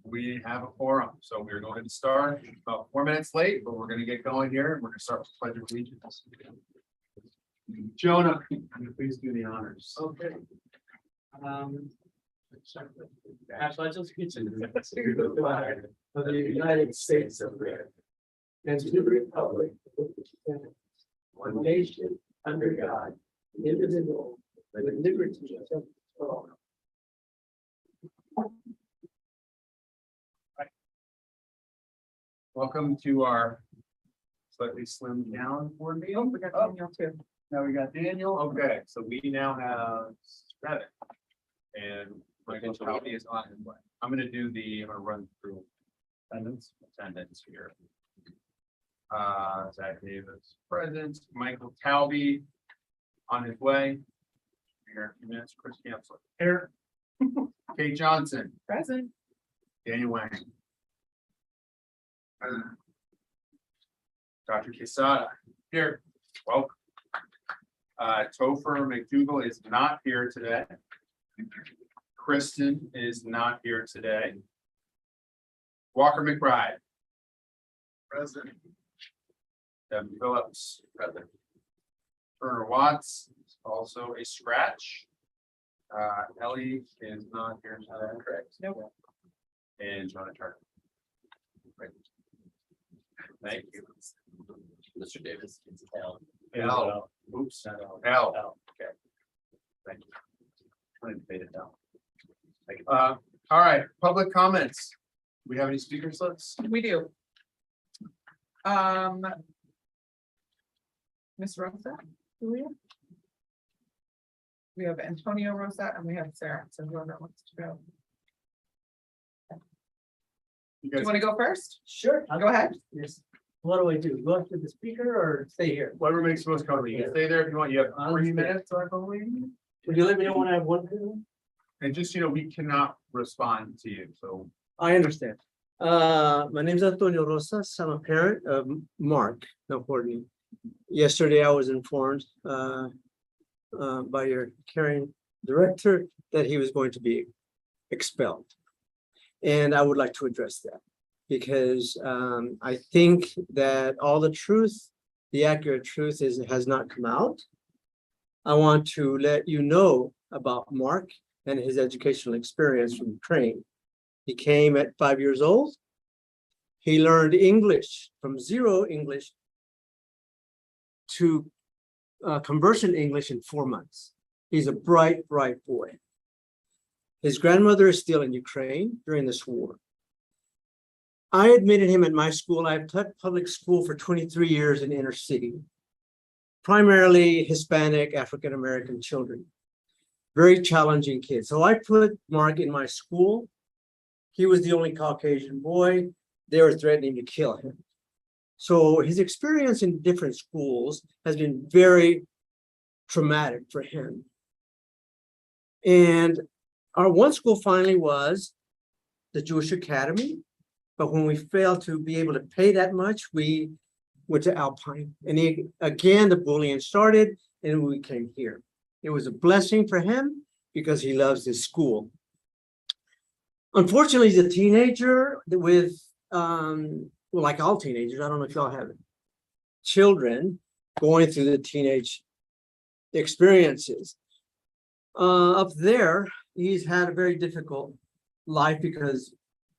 We have a quorum, so we're going to start about 4 minutes late, but we're going to get going here. And we're going to start with Pledge of Allegiance. Jonah, can you please do the honors? Okay. I pledge allegiance to the flag of the United States of America and to the republic for which it stands, one nation under God, indivisible, with liberty and justice for all. Welcome to our slightly slimmed down board meeting. We got Daniel too. Now we got Daniel. Okay, so we now have 7. And Michael Talby is on his way. I'm gonna run through attendance here. Zach Davis present, Michael Talby on his way. Here in a few minutes, Chris Campbell here. Kate Johnson, Present. Daniel Wang. Dr. Quesada here. Welcome. Topher McDougal is not here today. Kristen is not here today. Walker McBride. Present. Devin Phillips, present. Turner Watts is also a scratch. Ellie is not here today. Correct. Nope. And Jonah Turner. Great. Thank you. Mr. Davis. L. Oops. L. Okay. Thank you. I'm gonna fade it down. Thank you. All right, public comments. Do we have any speaker slips? We do. Miss Rosa, do we have? We have Antonio Rosa and we have Sarah, so whoever wants to go. You Do you guys, want to go first? Sure. Go ahead. Yes. What do I do? Go after the speaker or stay here? whatever makes the most comfortable. You can stay there if you want. You have 40 minutes, I believe. Would you let me know when I have one? And just, we cannot respond to you, so. I understand. My name is Antonio Rosas. I'm a parent of Mark, no Courtney. Yesterday, I was informed by your caring director that he was going to be expelled. And I would like to address that because I think that all the truth, the accurate truth has not come out. I want to let you know about Mark and his educational experience from Ukraine. He came at 5 years old. He learned English from 0 English to conversant English in 4 months. He's a bright, bright boy. His grandmother is still in Ukraine during this war. I admitted him at my school. I've taught public school for 23 years in inner city, primarily Hispanic, African-American children. Very challenging kids. So I put Mark in my school. He was the only Caucasian boy. They were threatening to kill him. So his experience in different schools has been very traumatic for him. And our one school finally was the Jewish Academy. But when we failed to be able to pay that much, we went to Alpine. And again, the bullying started and we came here. It was a blessing for him because he loves his school. Unfortunately, he's a teenager with, like all teenagers, I don't know if y'all have children going through the teenage experiences. Up there, he's had a very difficult life because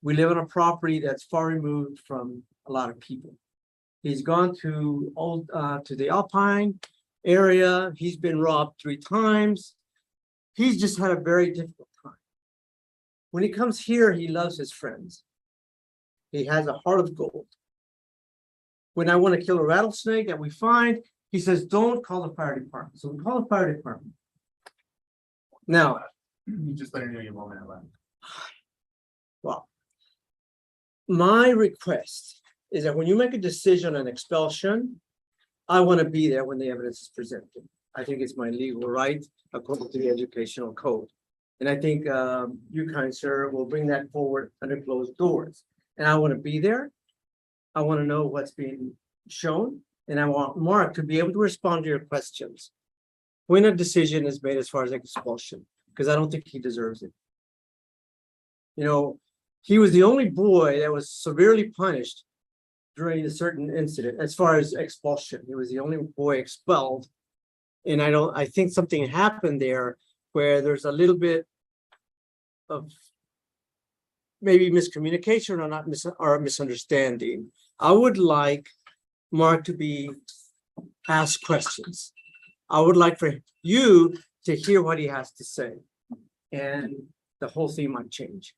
we live on a property that's far removed from a lot of people. He's gone to the Alpine area. He's been robbed 3 times. He's just had a very difficult time. When he comes here, he loves his friends. He has a heart of gold. When I want to kill a rattlesnake that we find, he says, don't call the fire department. So we call the fire department. Now, You just let me know your moment left. well, my request is that when you make a decision on expulsion, I want to be there when the evidence is presented. I think it's my legal right according to the educational code. And I think you, kind sir, will bring that forward under closed doors. And I want to be there. I want to know what's being shown. And I want Mark to be able to respond to your questions when a decision is made as far as expulsion, because I don't think he deserves it. You know, he was the only boy that was severely punished during a certain incident, as far as expulsion. He was the only boy expelled. And I think something happened there where there's a little bit of maybe miscommunication or not or misunderstanding. I would like Mark to be asked questions. I would like for you to hear what he has to say. And the whole thing might change.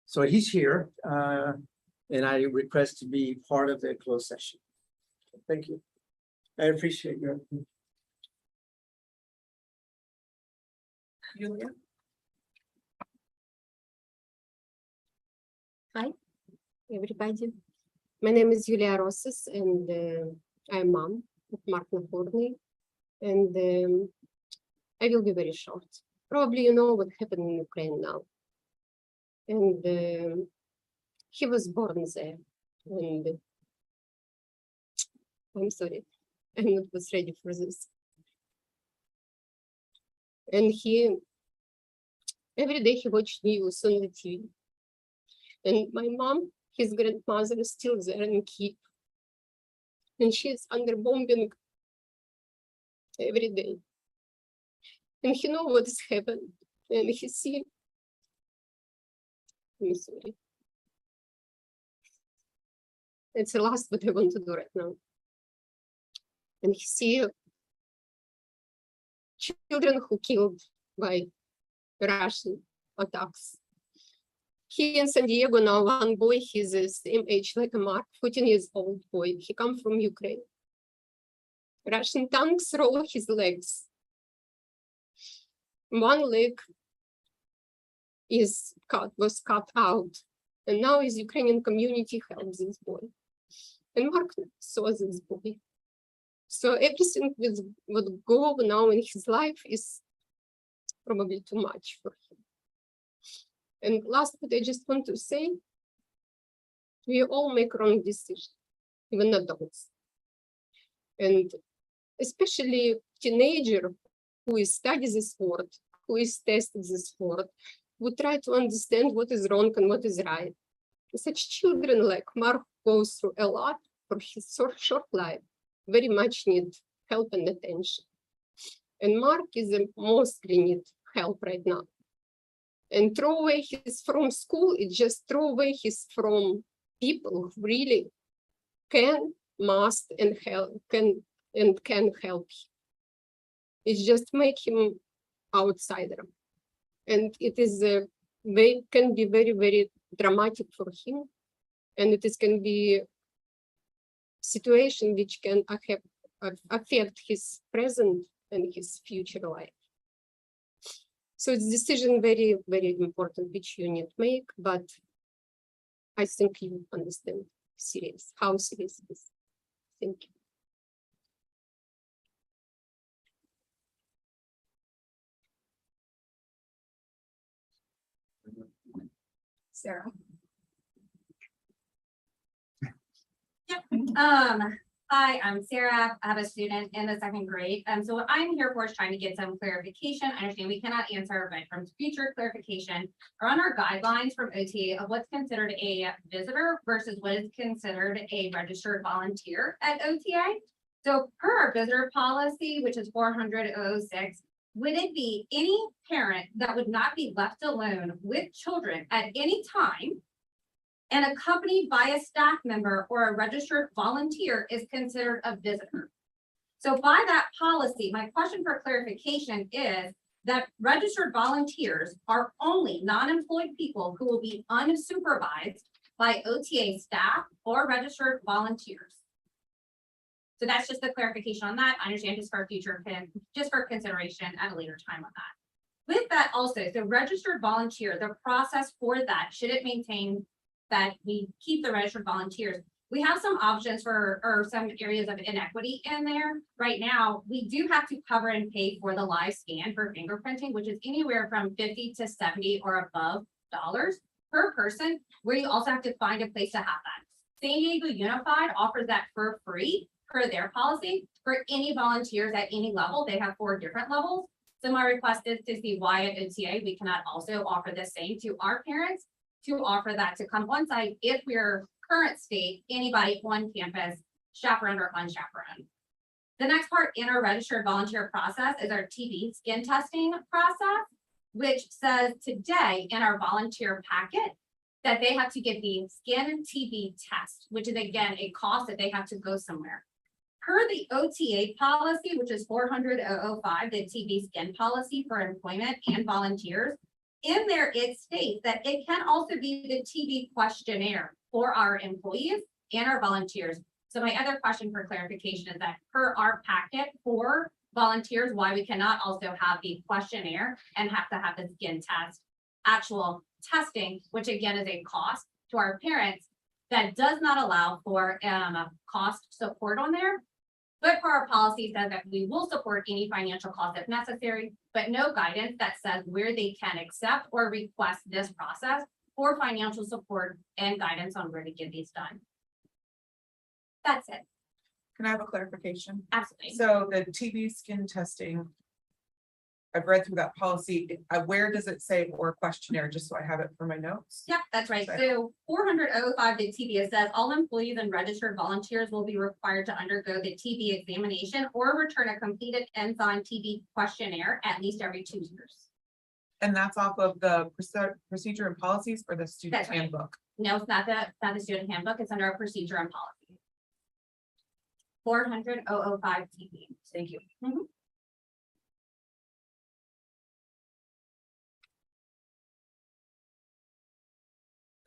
So he's here, and I request to be part of the closed session. Thank you. I appreciate your. Julia? Everybody. My name is Julia Rosas, and I'm mom of Mark Nahorny, and I will be very short. Probably you know what happened in Ukraine now. And he was born there, and I'm sorry, I'm not was ready for this. And every day he watched news on the TV. And my mom, his grandmother, is still there in Kyiv. And she's under bombing every day. And he knows what is happening. And he see. I'm sorry. It's the last what I want to do right now. And he see children who killed by Russian attacks. He in San Diego now, one boy, he's the same age like a Mark, 14 years old boy. He come from Ukraine. Russian tanks roll his legs. One leg was cut out. And now his Ukrainian community helps this boy. And Mark saw this boy. So everything would go now in his life is probably too much for him. And last, what I just want to say, we all make wrong decisions, even adults. And especially teenager who is studying this sport, who is testing this sport, who try to understand what is wrong and what is right. Such children like Mark goes through a lot for his short life, very much need help and attention. And Mark is the mostly need help right now. And throw away his from school, it just throw away his from people who really can, must, and can help him. It just make him outsider. And it is can be very, very dramatic for him. And it can be situation which can affect his present and his future life. So it's decision very, very important which you need to make, but I think you understand how serious it is. Thank you. Sarah? Hi, I'm Sarah. I have a student in the second grade. So what I'm here for is trying to get some clarification. I understand we cannot answer, but from future clarification around our guidelines from OTA of what's considered a visitor versus what is considered a registered volunteer at OTA. So per our visitor policy, which is 400-006, would it be any parent that would not be left alone with children at any time and accompanied by a staff member or a registered volunteer is considered a visitor? So by that policy, my question for clarification is that registered volunteers are only non-employed people who will be unsupervised by OTA staff or registered volunteers. So that's just the clarification on that. I understand just for future, just for consideration at a later time on that. With that also, so registered volunteer, the process for that, should it maintain that we keep the registered volunteers? We have some options for, or some areas of inequity in there. Right now, we do have to cover and pay for the live scan for fingerprinting, which is anywhere from 50 to 70 or above dollars per person, where you also have to find a place to have that. San Diego Unified offers that for free per their policy for any volunteers at any level. They have 4 different levels. So my request is to see why at OTA, we cannot also offer the same to our parents, to offer that to come on site if we're current state, anybody on campus, chaperoned or unchaperoned. The next part in our registered volunteer process is our TB skin testing process, which says today in our volunteer packet that they have to get the skin TB test, which is again, a cost that they have to go somewhere. Per the OTA policy, which is 400-005, the TB skin policy for employment and volunteers, in there it states that it can also be the TB questionnaire for our employees and our volunteers. So my other question for clarification is that per our packet for volunteers, why we cannot also have the questionnaire and have to have the skin test, actual testing, which again is a cost to our parents that does not allow for cost support on there. But for our policy says that we will support any financial cost if necessary, but no guidance that says where they can accept or request this process for financial support and guidance on where to get these done. That's it. Can I have a clarification? Absolutely. So the TB skin testing. I've read through that policy. Where does it say or questionnaire, just so I have it for my notes? Yep, that's right. Okay. So 400-005 the TB, it says all employees and registered volunteers will be required to undergo the TB examination or return a completed enzyme TB questionnaire at least every 2 years. And that's off of the procedure and policies or the student That's right. handbook? No, it's not the student handbook. It's under our procedure and policy. 400-005 TB. Thank you.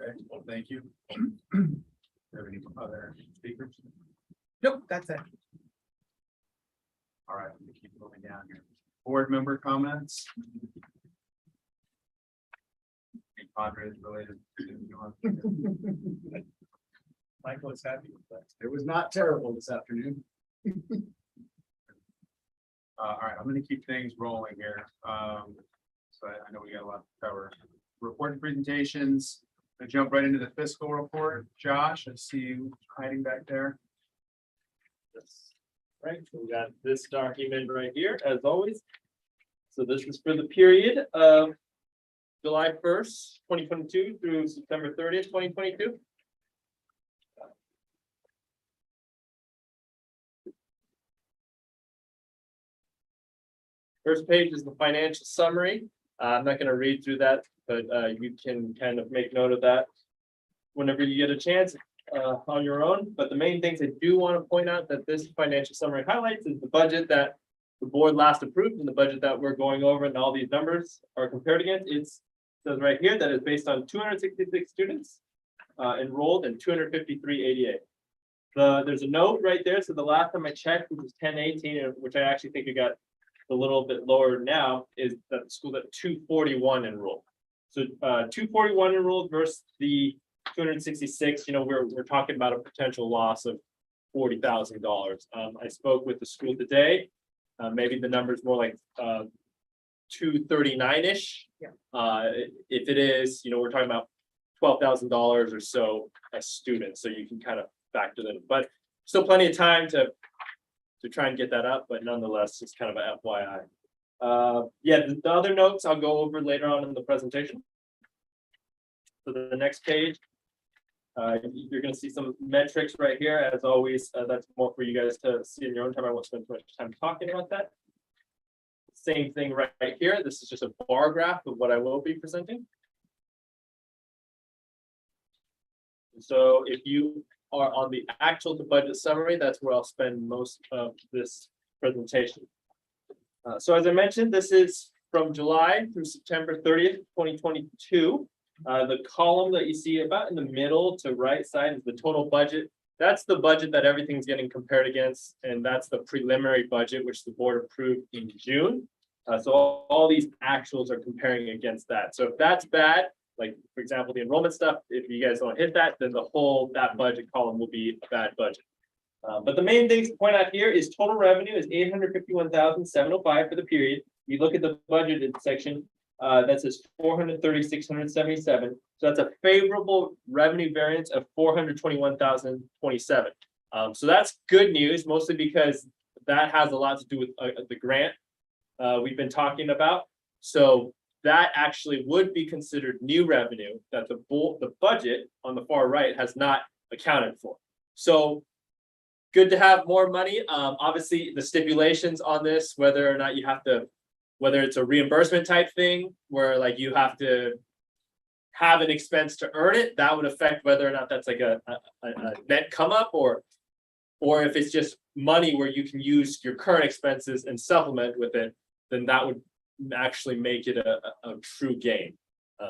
Okay, well, thank you. Have any other speakers? Nope, that's it. All right, let me keep moving down here. Board member comments? Any Padres related? Michael is happy with that. It was not terrible this afternoon. All right, I'm gonna keep things rolling here. So I know we got a lot to cover. Report and presentations. I jump right into the fiscal report. Josh, I see you hiding back there. Right, so we got this document right here, as always. So this is for the period of July 1st, 2022 through September 30th, 2022. First page is the financial summary. I'm not going to read through that, but you can kind of make note of that whenever you get a chance on your own. But the main things I do want to point out that this financial summary highlights is the budget that the board last approved and the budget that we're going over and all these numbers are compared against. It says right here that it's based on 266 students enrolled and 253 ADA. There's a note right there. So the last time I checked, which was 1018, which I actually think it got a little bit lower now, is that the school at 241 enrolled. So 241 enrolled versus the 266, we're talking about a potential loss of $40,000. I spoke with the school today. Maybe the number is more like 239-ish. Yeah. If it is, we're talking about $12,000 or so a student. So you can kind of factor that in, but still plenty of time to try and get that up, but nonetheless, it's kind of an FYI. Yeah, the other notes I'll go over later on in the presentation. So the next page, you're going to see some metrics right here. As always, that's more for you guys to see in your own time. I won't spend too much time talking about that. Same thing right here. This is just a bar graph of what I will be presenting. So if you are on the actual to budget summary, that's where I'll spend most of this presentation. So as I mentioned, this is from July through September 30th, 2022. The column that you see about in the middle to right side is the total budget. That's the budget that everything's getting compared against, and that's the preliminary budget, which the board approved in June. So all these actuals are comparing against that. So if that's bad, like for example, the enrollment stuff, if you guys don't hit that, then that budget column will be a bad budget. But the main things to point out here is total revenue is $851,705 for the period. You look at the budgeted section, that says $430,677. So that's a favorable revenue variance of $421,027. So that's good news, mostly because that has a lot to do with the grant we've been talking about. So that actually would be considered new revenue that the budget on the far right has not accounted for. So good to have more money. Obviously, the stipulations on this, whether or not you have to, whether it's a reimbursement type thing where like you have to have an expense to earn it, that would affect whether or not that's like a net come up, or if it's just money where you can use your current expenses and supplement with it, then that would actually make it a true gain.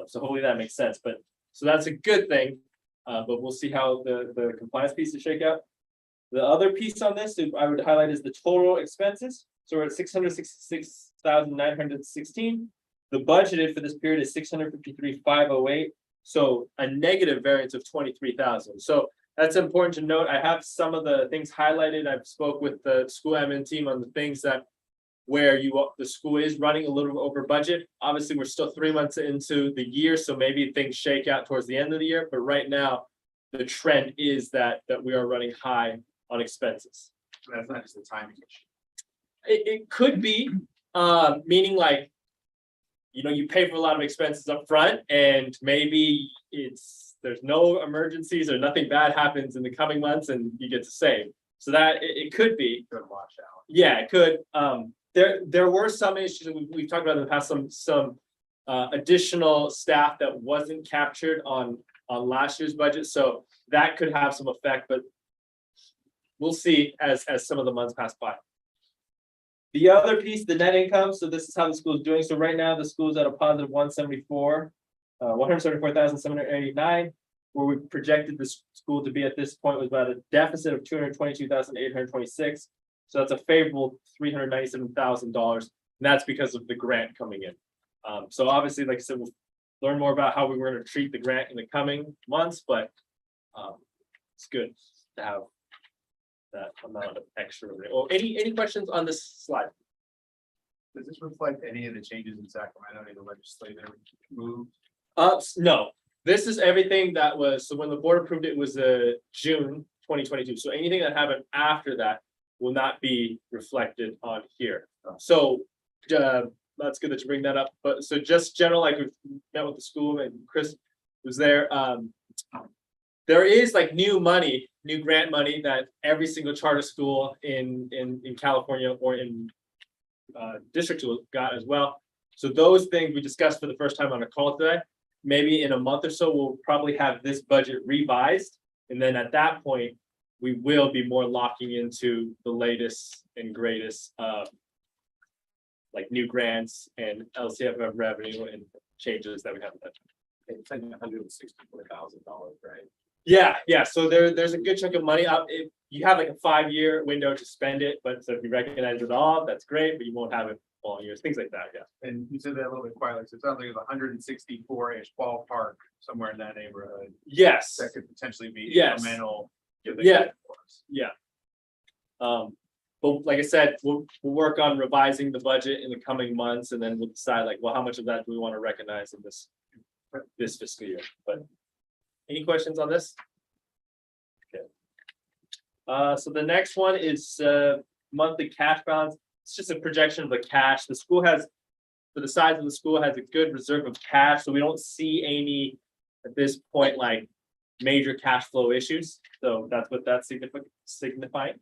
So hopefully that makes sense. But so that's a good thing. But we'll see how the compliance pieces shake out. The other piece on this I would highlight is the total expenses. So we're at 666,916. The budgeted for this period is 653,508. So a negative variance of 23,000. So that's important to note. I have some of the things highlighted. I've spoke with the school admin team on the things that where the school is running a little over budget. Obviously, we're still 3 months into the year, so maybe things shake out towards the end of the year. But right now, the trend is that we are running high on expenses. That's not just a timing issue. It could be, meaning like, you pay for a lot of expenses up front, and maybe there's no emergencies or nothing bad happens in the coming months, and you get to save. So that it could be. Good wash out. Yeah, it could. There were some issues that we've talked about in the past, some additional staff that wasn't captured on last year's budget, so that could have some effect, but we'll see as some of the months pass by. The other piece, the net income, so this is how the school is doing. So right now, the school is at a positive 174,789, where we projected the school to be at this point was about a deficit of 222,826. So that's a favorable $397,000, and that's because of the grant coming in. So obviously, like I said, we'll learn more about how we were going to treat the grant in the coming months, but it's good to have that amount of extra. Or any questions on this slide? Does this reflect any of the changes in Sacramento in the legislative move? No, this is everything that was, so when the board approved it was June 2022. So anything that happened after that will not be reflected on here. So that's good that you bring that up. But so just general, like we met with the school and Chris was there. There is like new grant money that every single charter school in California or in district got as well. So those things we discussed for the first time on a call today. Maybe in a month or so, we'll probably have this budget revised. And then at that point, we will be more locking into the latest and greatest like new grants and LCFF revenue and changes that we have. It's like $164,000, right? Yeah. So there's a good chunk of money. If you have like a 5-year window to spend it, but so if you recognize it all, that's great, but you won't have it all years, things like that. Yeah. And you said that a little bit quietly. So it sounds like it's 164-ish ballpark, somewhere in that neighborhood. Yes. That could potentially be Yes. incremental. Yeah. But like I said, we'll work on revising the budget in the coming months, and then we'll decide like, well, how much of that do we want to recognize in this fiscal year? But any questions on this? Okay. So the next one is monthly cash balance. It's just a projection of the cash. The school has, for the size of the school, has a good reserve of cash, so we don't see any at this point like major cash flow issues. So that's what that's signifying.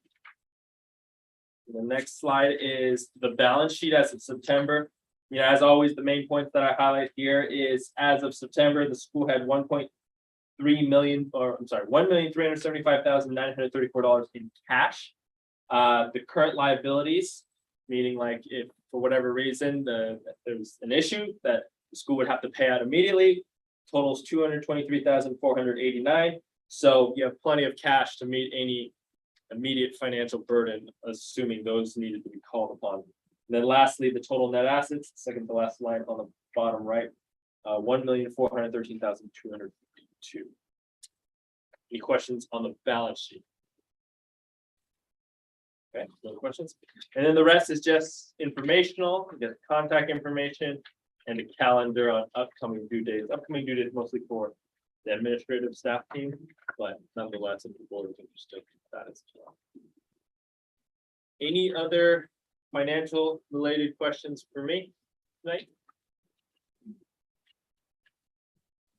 The next slide is the balance sheet as of September. As always, the main points that I highlight here is as of September, the school had $1,375,934 in cash. The current liabilities, meaning like if for whatever reason there's an issue that the school would have to pay out immediately, totals $223,489. So you have plenty of cash to meet any immediate financial burden, assuming those needed to be called upon. And then lastly, the total net assets, second to last line on the bottom right, $1,413,252. Any questions on the balance sheet? Okay, no questions. And then the rest is just informational, you get contact information and a calendar on upcoming due dates. Upcoming due dates mostly for the administrative staff team, but nonetheless, if the board is interested, that as well. Any other financial related questions for me tonight?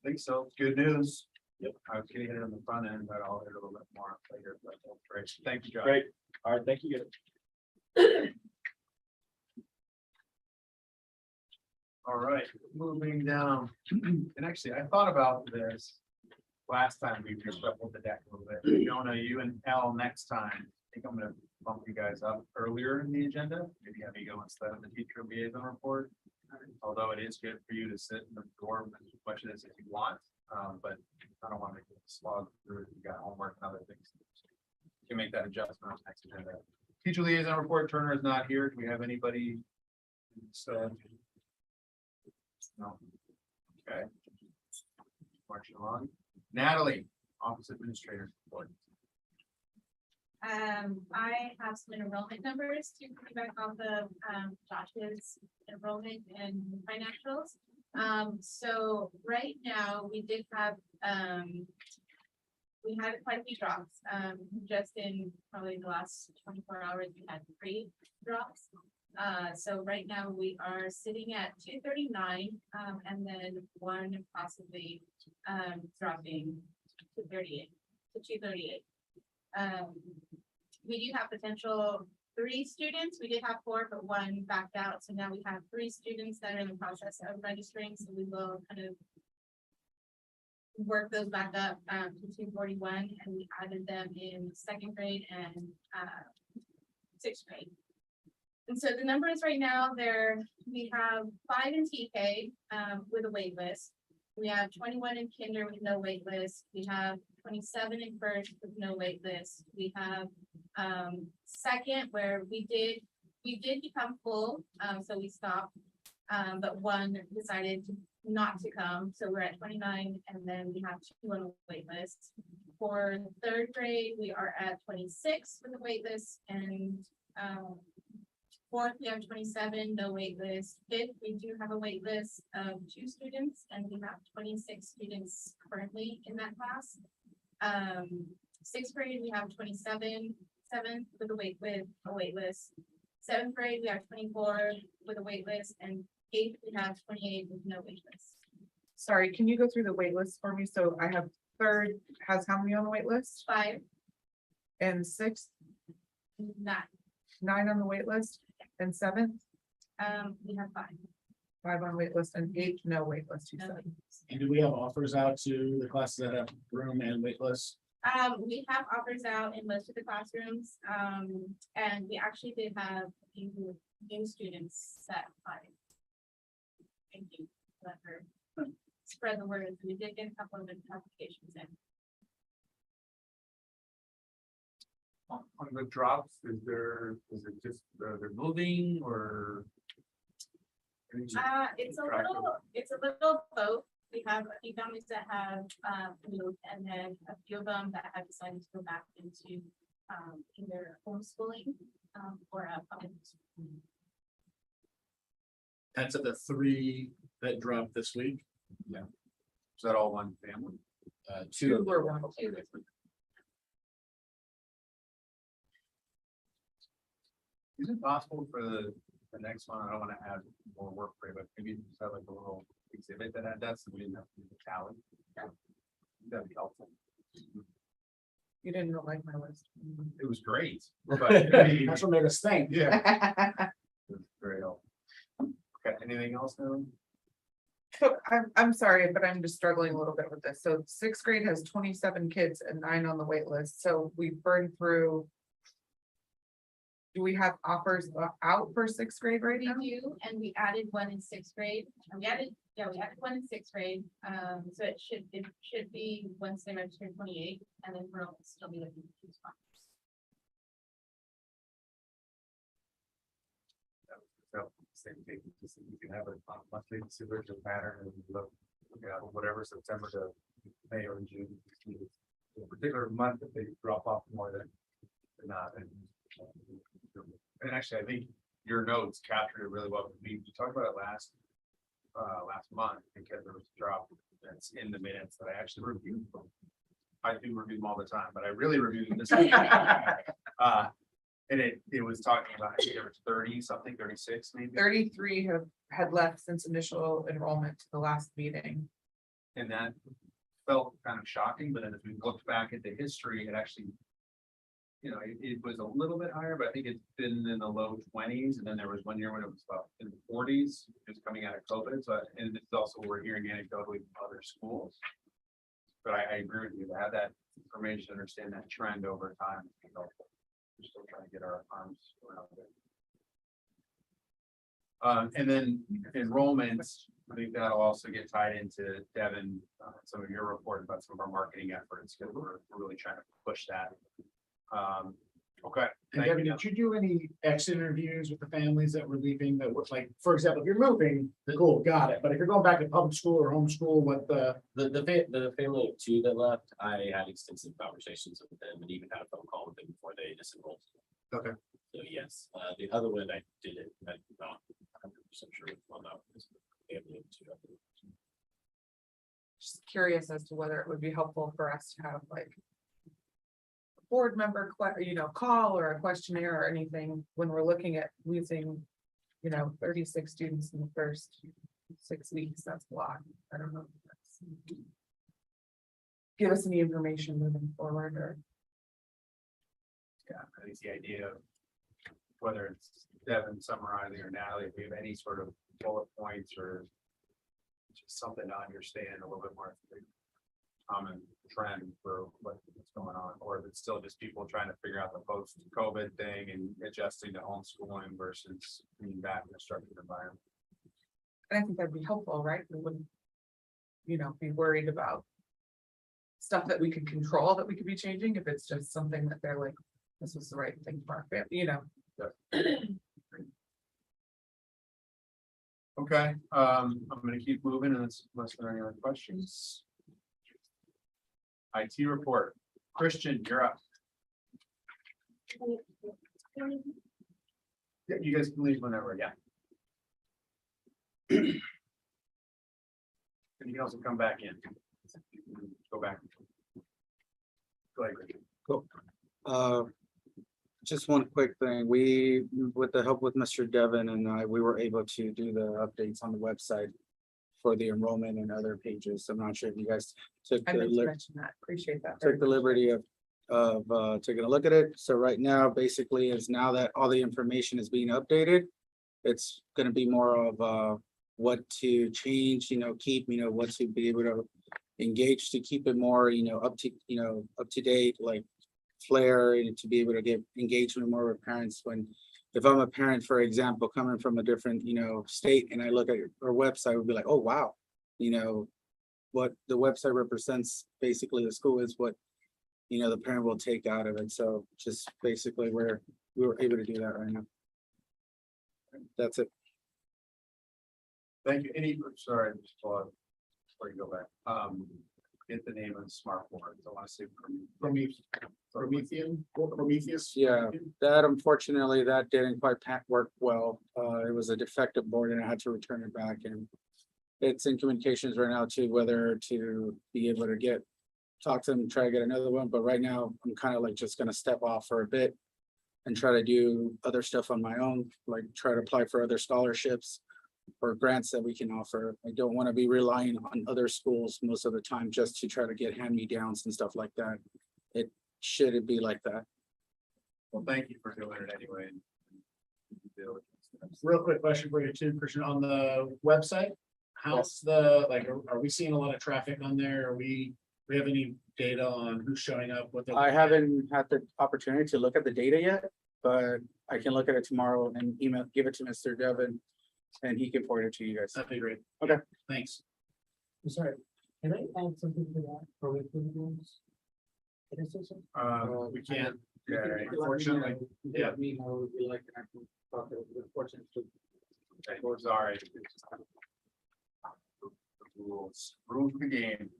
I think so. Good news. Yep. I was getting it on the front end, but I'll hit it a little bit more later. But that's great. Thank you, Josh. Great. All right, thank you. All right, moving down. And actually, I thought about this last time we shuffled the deck a little bit. Jonah, you and Elle next time. I think I'm gonna bump you guys up earlier in the agenda. Maybe have you go instead of the teacher liaison report. Although it is good for you to sit and absorb as much of this as you want, but I don't want to make it slog through it. You got homework and other things. You can make that adjustment on the next agenda. Teacher liaison report, Turner is not here. Do we have anybody? No. Okay. Marching along. Natalie, office administrator report. I have some enrollment numbers to piggyback off of Josh's enrollment and financials. So right now, we did have we had quite a few drops. Just in probably the last 24 hours, we had 3 drops. So right now we are sitting at 239, and then 1 possibly dropping to 238. We do have potential 3 students. We did have 4, but 1 backed out. So now we have 3 students that are in the process of registering. So we will kind of work those back up to 241, and we added them in 2nd grade and 6th grade. And so the numbers right now, we have 5 in TK with a wait list. We have 21 in kinder with no wait list. We have 27 in first with no wait list. We have 2nd where we did become full, so we stopped. But 1 decided not to come, so we're at 29, and then we have 2 on the wait list. For 3rd grade, we are at 26 with a wait list, and 4th, we have 27, no wait list. 5th, we do have a wait list of 2 students, and we have 26 students currently in that class. 6th grade, we have 27, 7th with a wait list. 7th grade, we have 24 with a wait list, and 8th, we have 28 with no wait list. Sorry, can you go through the wait list for me? So I have 3rd has how many on the wait list? 5, And 6th, 9, 9 on the wait list, and 7th, we have 5. 5 on wait list, and 8 no wait list, you No said. wait list. And do we have offers out to the classes that have room and wait lists? We have offers out in most of the classrooms, and we actually did have a few new students that applied. Thank you. For spread the word. We did get a couple of applications in. On the drops, is it just, they're moving or? It's a little both. We have a few families that have moved, and then a few of them that have decided to go back into either homeschooling or public school. That's of the 3 that dropped this week. Is that all one family? 2 2 or 1. Is it possible for the next one? I don't want to add more work for you, but maybe just have like a little exhibit that had that, so we didn't have to do the tally. That'd be helpful. You didn't know like my list. It was great. But I mean, That's what made us think. yeah, it was very helpful. Okay, anything else now? So I'm sorry, but I'm just struggling a little bit with this. So 6th grade has 27 kids and 9 on the wait list. So we burned through. Do we have offers out for 6th grade right We now? do, and we added 1 in 6th grade. And we added 1 in 6th grade. So it should be once they register 28, and then we'll still be looking for 2 spots. So, same thing, just you can have a monthly supervision pattern and look at whatever September to May or June. A particular month that they drop off more than not. And actually, I think your notes captured it really well. We talked about it last month because there was a drop that's in the minutes that I actually reviewed them. I do review them all the time, but I really reviewed them this week. And it was talking about, I think there was 30 something, 36 maybe. 33 had left since initial enrollment to the last meeting. And that felt kind of shocking, but then as we looked back at the history, it actually. It was a little bit higher, but I think it's been in the low 20s, and then there was one year when it was about in the 40s, just coming out of COVID, so, and it's also, we're hearing anecdotally from other schools. But I agree with you, to have that information, understand that trend over time. We're still trying to get our arms around it. And then enrollments, I think that'll also get tied into Devin, some of your report about some of our marketing efforts, because we're really trying to push that. Okay. And thank Debbie, you. did you do any exit interviews with the families that were leaving that were like, for example, if you're moving, cool, got it. But if you're going back to public school or homeschool, what The family of two that left, I had extensive conversations with them and even had a phone call with them before they disenrolled. Okay. So yes, the other one I didn't, I'm not 100% sure on that. Family of two. Just curious as to whether it would be helpful for us to have like. Board member, call or a questionnaire or anything when we're looking at losing, 36 students in the first 6 weeks, that's a lot. I don't know. if that's- Give us any information moving forward or. Yeah, I think the idea of whether it's Devin summarizing or Natalie, if we have any sort of bullet points or just something to understand a little bit more common trend for what's going on, or if it's still just people trying to figure out the post-COVID thing and adjusting to homeschooling versus being back in a structured environment. And I think that'd be helpful, right? We wouldn't, be worried about stuff that we can control that we could be changing if it's just something that they're like, this was the right thing for our family, Okay, I'm gonna keep moving unless there are any other questions. IT report, Christian, you're up. Yeah, you guys can leave whenever, yeah. And you can also come back in. Go back. Go ahead, Christian. Just one quick thing. We, with the help with Mr. Devon and I, we were able to do the updates on the website for the enrollment and other pages. I'm not sure if you guys took I the meant to liberty. mention that, appreciate that. Took the liberty of taking a look at it. So right now, basically, is now that all the information is being updated, it's gonna be more of what to change, keep, what to be able to engage to keep it more, up to date, like flair, and to be able to get engagement more with parents. When if I'm a parent, for example, coming from a different, state, and I look at our website, would be like, oh, wow, what the website represents, basically the school is what, the parent will take out of it. So just basically we were able to do that right now. That's it. Thank you. Sorry, just before you go back, get the name of the smart board. I want to say Prometheus? Yeah, that unfortunately, that didn't quite work well. It was a defective board and I had to return it back, and it's in communications right now to whether to be able to talk to them, try to get another one. But right now, I'm kind of like just gonna step off for a bit and try to do other stuff on my own, like try to apply for other scholarships or grants that we can offer. I don't want to be relying on other schools most of the time just to try to get hand-me-downs and stuff like that. It shouldn't be like that. Well, thank you for doing it anyway. Real quick question for you too, Christian, on the website. How's are we seeing a lot of traffic on there? We have any data on who's showing up? I haven't had the opportunity to look at the data yet, but I can look at it tomorrow and give it to Mr. Devon, and he can forward it to you guys. That'd be great. Okay. Thanks. I'm sorry, can I add something to that? For weekly rooms? Can I say something? We can't, yeah, Let unfortunately, yeah. me know if you like, and I can talk to the unfortunate. I'm sorry. Rules of the game.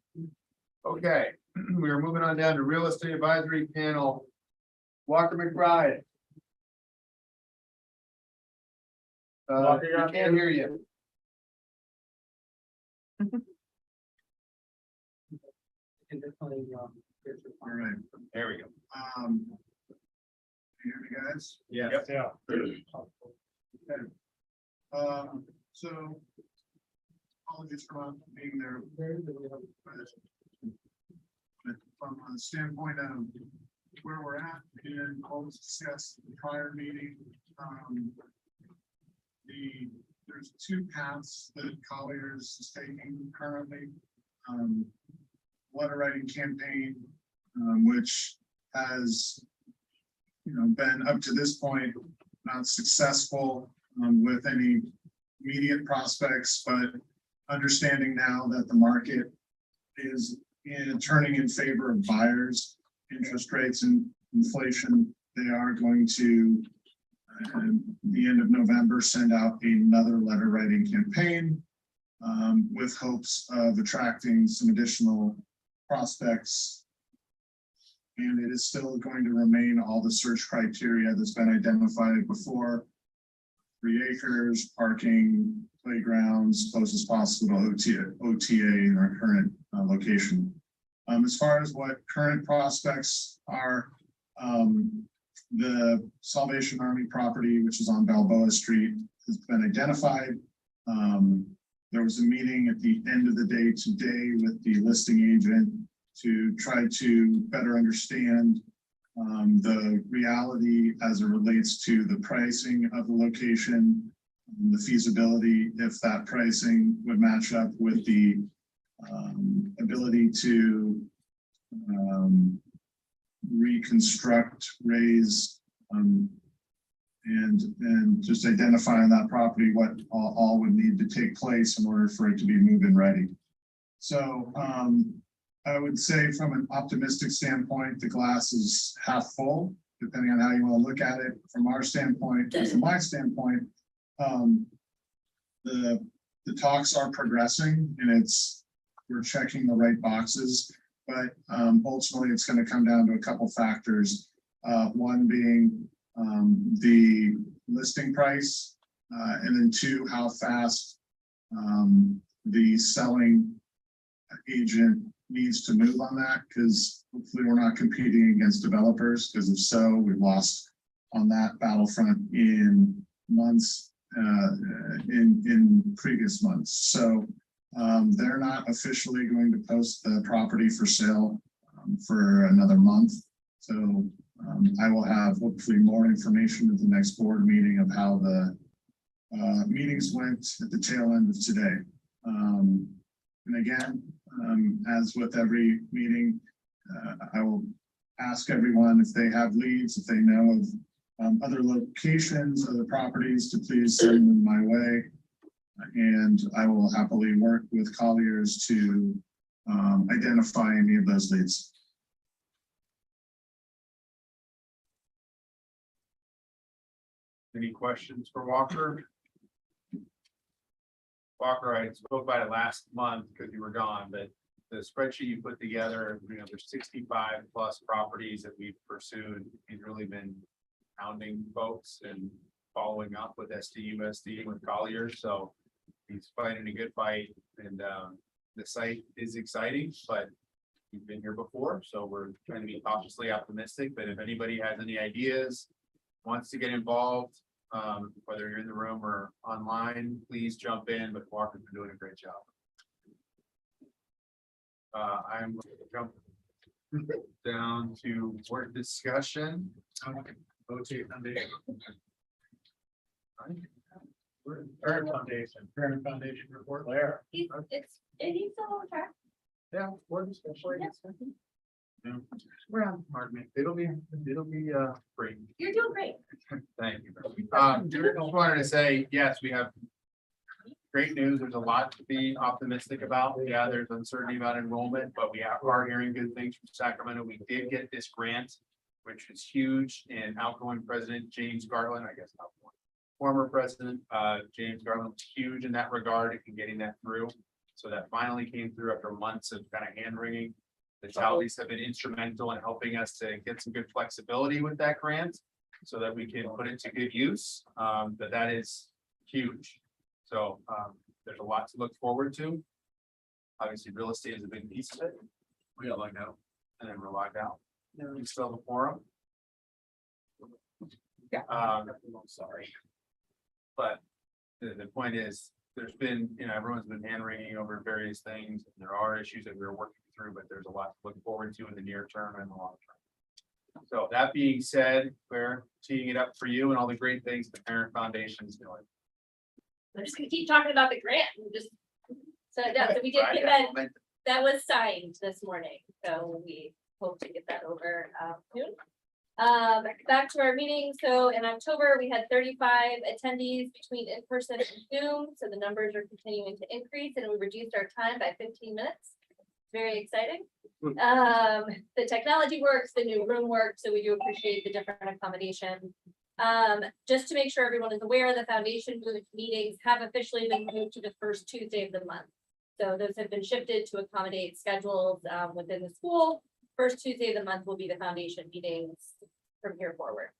Okay, we are moving on down to real estate advisory panel. Walker McBride. Walker, you're I on can't mute. hear you. Can definitely, All right. There we go. hear me, guys? Yeah. Yeah. Okay. So apologies for not being there. But from a standpoint of where we're at and what was discussed in the prior meeting, there's two paths that Colliers is taking currently. Letter writing campaign, which has, been up to this point not successful with any immediate prospects, but understanding now that the market is turning in favor of buyers, interest rates and inflation, they are going to, the end of November, send out another letter writing campaign with hopes of attracting some additional prospects. And it is still going to remain all the search criteria that's been identified before: 3 acres, parking, playgrounds, close as possible to OTA in our current location. As far as what current prospects are, the Salvation Army property, which is on Balboa Street, has been identified. There was a meeting at the end of the day today with the listing agent to try to better understand the reality as it relates to the pricing of the location, the feasibility, if that pricing would match up with the ability to reconstruct, raise, and just identifying that property, what all would need to take place in order for it to be move-in ready. So I would say from an optimistic standpoint, the glass is half full, depending on how you want to look at it. From our standpoint, from my standpoint, the talks are progressing, and we're checking the right boxes, but ultimately it's going to come down to a couple factors. One being the listing price, and then two, how fast the selling agent needs to move on that, because hopefully we're not competing against developers, because if so, we've lost on that battlefront in months, in previous months. So they're not officially going to post the property for sale for another month. So I will have hopefully more information at the next board meeting of how the meetings went at the tail end of today. And again, as with every meeting, I will ask everyone if they have leads, if they know of other locations, other properties, to please send them my way. And I will happily work with Colliers to identify any of those leads. Any questions for Walker? Walker, I spoke about it last month because you were gone, but the spreadsheet you put together, there's 65 plus properties that we've pursued. He's really been hounding folks and following up with SDUSD with Colliers. So he's fighting a good fight, and the site is exciting, but you've been here before, so we're trying to be cautiously optimistic. But if anybody has any ideas, wants to get involved, whether you're in the room or online, please jump in. But Walker's been doing a great job. I'm going to jump down to board discussion. OTA Foundation. Current foundation report there. It needs a little track. Yeah, board discussion. We're on. Pardon me. It'll be free. You're doing great. Thank you. Just wanted to say, yes, we have great news. There's a lot to be optimistic about. Yeah, there's uncertainty about enrollment, but we are hearing good things from Sacramento. We did get this grant, which is huge, and outgoing President James Garland, I guess outgoing, former President James Garland was huge in that regard in getting that through. So that finally came through after months of kind of hand wringing. The Tallies have been instrumental in helping us to get some good flexibility with that grant so that we can put it to good use. But that is huge. So there's a lot to look forward to. Obviously, real estate is a big piece of it. We got logged out, and then we're logged out. We still have a forum. I'm sorry. But the point is, there's been, everyone's been hand wringing over various things. There are issues that we're working through, but there's a lot to look forward to in the near term and the long term. So that being said, we're teeing it up for you and all the great things the Parent Foundation is doing. I'm just gonna keep talking about the grant and just. So we did get that was signed this morning, so we hope to get that over soon. Back to our meeting, so in October, we had 35 attendees between in-person and Zoom, so the numbers are continuing to increase, and we reduced our time by 15 minutes. Very exciting. The technology works, the new room works, so we do appreciate the different accommodation. Just to make sure everyone is aware, the foundation meetings have officially been moved to the first Tuesday of the month. So those have been shifted to accommodate schedules within the school. First Tuesday of the month will be the foundation meetings from here forward.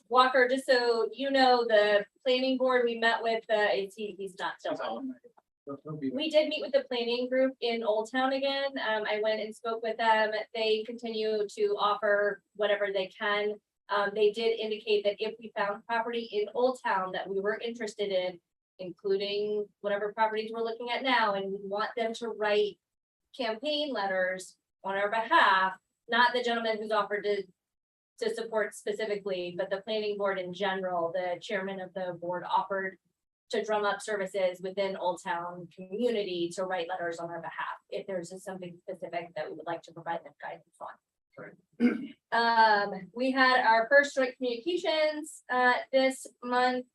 Walker, just so you know, the planning board we met with, he's not still on. We did meet with the planning group in Old Town again. I went and spoke with them. They continue to offer whatever they can. They did indicate that if we found property in Old Town that we were interested in, including whatever properties we're looking at now, and we want them to write campaign letters on our behalf, not the gentleman who's offered to support specifically, but the planning board in general, the chairman of the board offered to drum up services within Old Town community to write letters on our behalf, if there's just something specific that we would like to provide them guidance on. We had our first joint communications this month.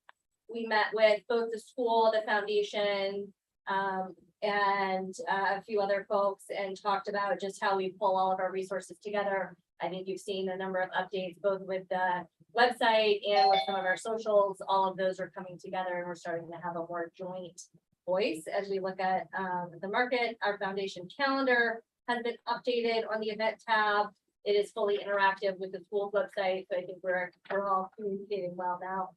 We met with both the school, the foundation, and a few other folks and talked about just how we pull all of our resources together. I think you've seen a number of updates, both with the website and with some of our socials. All of those are coming together and we're starting to have a more joint voice as we look at the market. Our foundation calendar has been updated on the event tab. It is fully interactive with the school's website, so I think we're all communicating well now.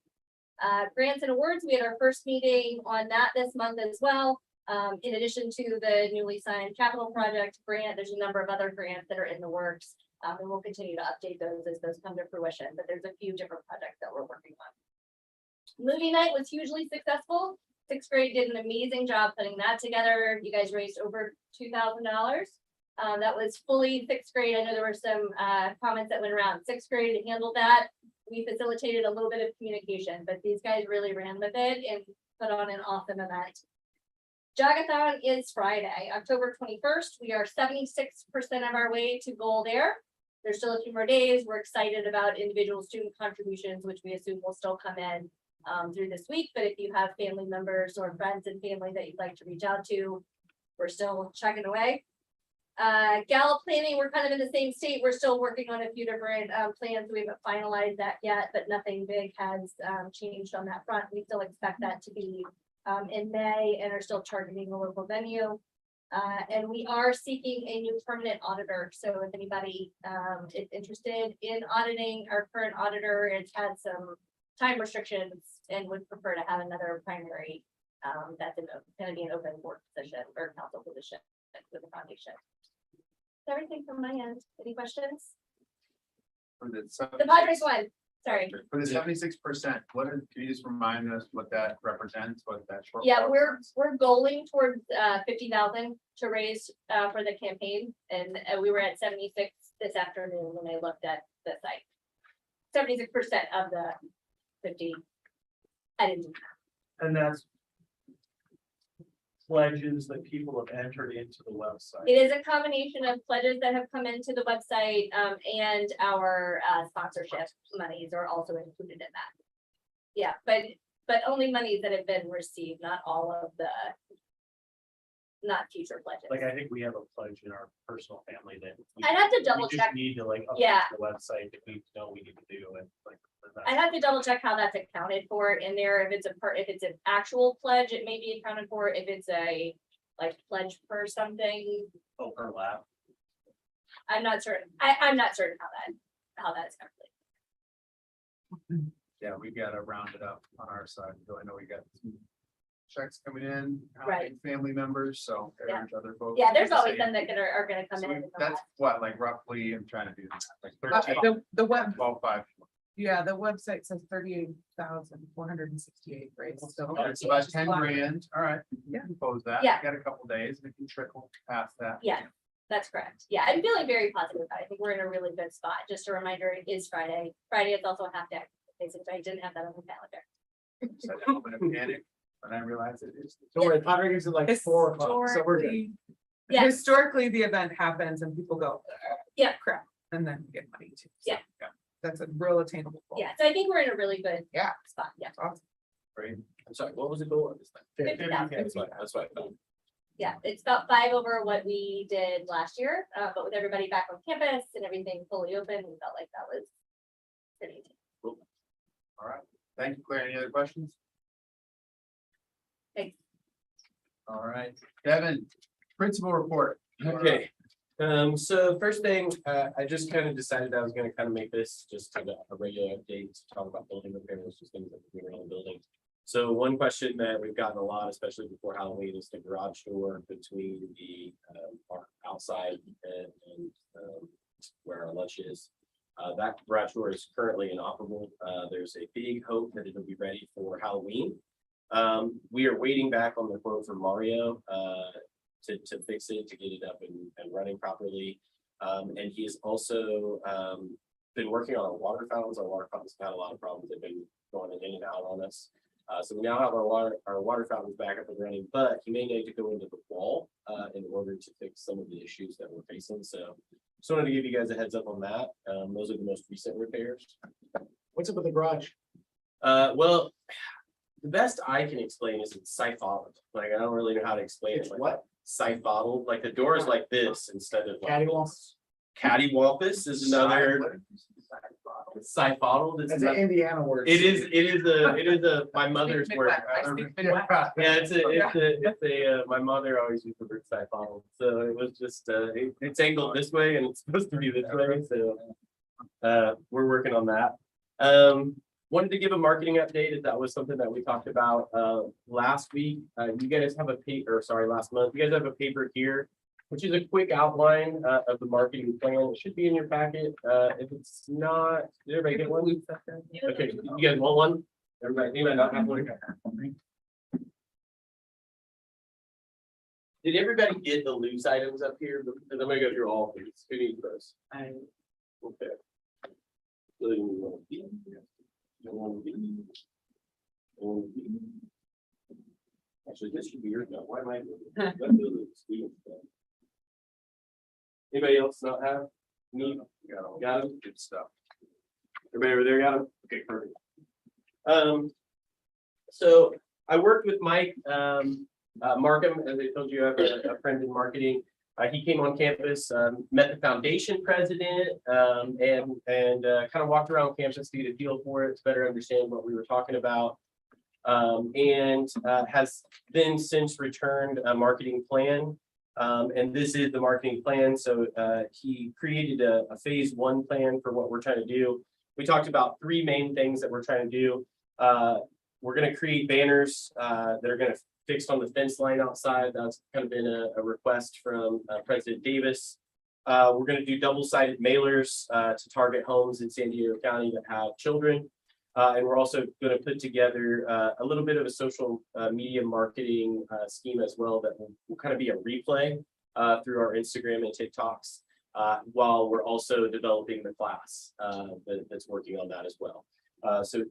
Grants and awards, we had our first meeting on that this month as well. In addition to the newly signed capital project grant, there's a number of other grants that are in the works. And we'll continue to update those as those come to fruition, but there's a few different projects that we're working on. Movie night was hugely successful. 6th grade did an amazing job putting that together. You guys raised over $2,000. That was fully 6th grade. I know there were some comments that went around. 6th grade handled that. We facilitated a little bit of communication, but these guys really ran with it and put on an awesome event. Jogathon is Friday, October 21st. We are 76% of our way to goal there. There's still a few more days. We're excited about individual student contributions, which we assume will still come in through this week. But if you have family members or friends and family that you'd like to reach out to, we're still checking away. Gala planning, we're kind of in the same state. We're still working on a few different plans. We haven't finalized that yet, but nothing big has changed on that front. We still expect that to be in May and are still targeting a local venue. And we are seeking a new permanent auditor. So if anybody is interested in auditing, our current auditor has had some time restrictions and would prefer to have another primary that's going to be an open board position or council position with the foundation. Everything from my end. Any questions? For The Padres won. Sorry. For the 76%, what is, can you just remind us what that represents, what that short? Yeah, we're goaling towards 50,000 to raise for the campaign, and we were at 76 this afternoon when I looked at the site. 76% of the 50. I didn't. And that's pledges that people have entered into the website. It is a combination of pledges that have come into the website and our sponsorship monies are also included in that. Yeah, but only monies that have been received, not all of the, not future pledges. Like, I think we have a pledge in our personal family that. I'd have to double we just check. Need to like, Yeah. update the website if we know we need to do it, like. I have to double check how that's accounted for in there. If it's if it's an actual pledge, it may be accounted for. If it's a like pledge for something, Overlap. I'm not certain. I'm not certain how that's calculated. Yeah, we got to round it up on our side. So I know we got some checks coming in, Right. helping family members, so. Yeah. encourage other folks. Yeah, to do there's the always same. some that are gonna come So in. we- That's what, like roughly, I'm trying to do that, like Uh, 13, The web, 12, 5. yeah, the website says 38,468 grades, so. Okay, so about 10 grand, all right. Yeah. Compose that. Yeah. Got a couple days, and it can trickle past that. Yeah, that's correct. Yeah, I'm feeling very positive about it. I think we're in a really good spot. Just a reminder, it is Friday. Friday is also a half day. Since I didn't have that on the calendar. So I had a little bit of panic, when I realized it is. Don't worry, pot drinking is at like 4 o'clock, so we're good. Historically- Yeah. Historically, the event happens and people go, Yeah, correct. and then get money too. So, Yeah. That's a real attainable goal. Yeah, so I think we're in a really good Yeah. spot. Yeah, Great. I'm sorry, what was the goal of this thing? 50,000. That's what I thought. Yeah, it's about 5 over what we did last year, but with everybody back on campus and everything fully open, we felt like that was pretty. All right. Thank you, Claire. Any other questions? Thanks. All right, Devin, principal report. Okay, so first thing, I just kind of decided I was gonna kind of make this just kind of a regular update to talk about building repairs, just things that we're doing on the building. So one question that we've gotten a lot, especially before Halloween, is the garage door between the our outside and where our lunch is. That garage door is currently inoperable. There's a big hope that it'll be ready for Halloween. We are waiting back on the quote from Mario to fix it, to get it up and running properly. And he has also been working on our water fountains. Our water fountains have had a lot of problems. They've been going in and out on us. So we now have our water fountains back up and running, but he may need to go into the wall in order to fix some of the issues that we're facing. So just wanted to give you guys a heads up on that. Those are the most recent repairs. What's up with the garage? Well, the best I can explain is it's siphoted. Like, I don't really know how to explain It's it. Like, what? Siphoted, like the door is like this instead of like Cattywampus? cattywampus is another siphoted. That's an Indiana word. It is a my mother's Speak word. Midwest. I speak Midwest. Yeah, it's my mother always used the word siphoted, so it was just it's angled this way and it's supposed to be this way, so we're working on that. Wanted to give a marketing update, if that was something that we talked about last week. You guys have a paper, sorry, last month. You guys have a paper here, which is a quick outline of the marketing plan. It should be in your packet. If it's not, did everybody get one? Okay, you guys want one? Everybody, anybody not have one? Did everybody get the loose items up here? Because I'm gonna go through all of these. Who needs those? Okay. So you want B, you want B, you want B. Actually, this should be yours now. Why am I? Anybody else not have? Need? Got them? Good stuff. Everybody over there got them? Okay, perfect. So I worked with Mike, Markham, as I told you, I have a friend in marketing. He came on campus, met the foundation president, and kind of walked around campus to get a feel for it, to better understand what we were talking about. And has then since returned a marketing plan. And this is the marketing plan. So he created a phase 1 plan for what we're trying to do. We talked about 3 main things that we're trying to do. We're going to create banners that are going to fixed on the fence line outside. That's kind of been a request from President Davis. We're going to do double-sided mailers to target homes in San Diego County that have children. And we're also going to put together a little bit of a social media marketing scheme as well that will kind of be a replay through our Instagram and TikToks, while we're also developing the class that's working on that as well. So,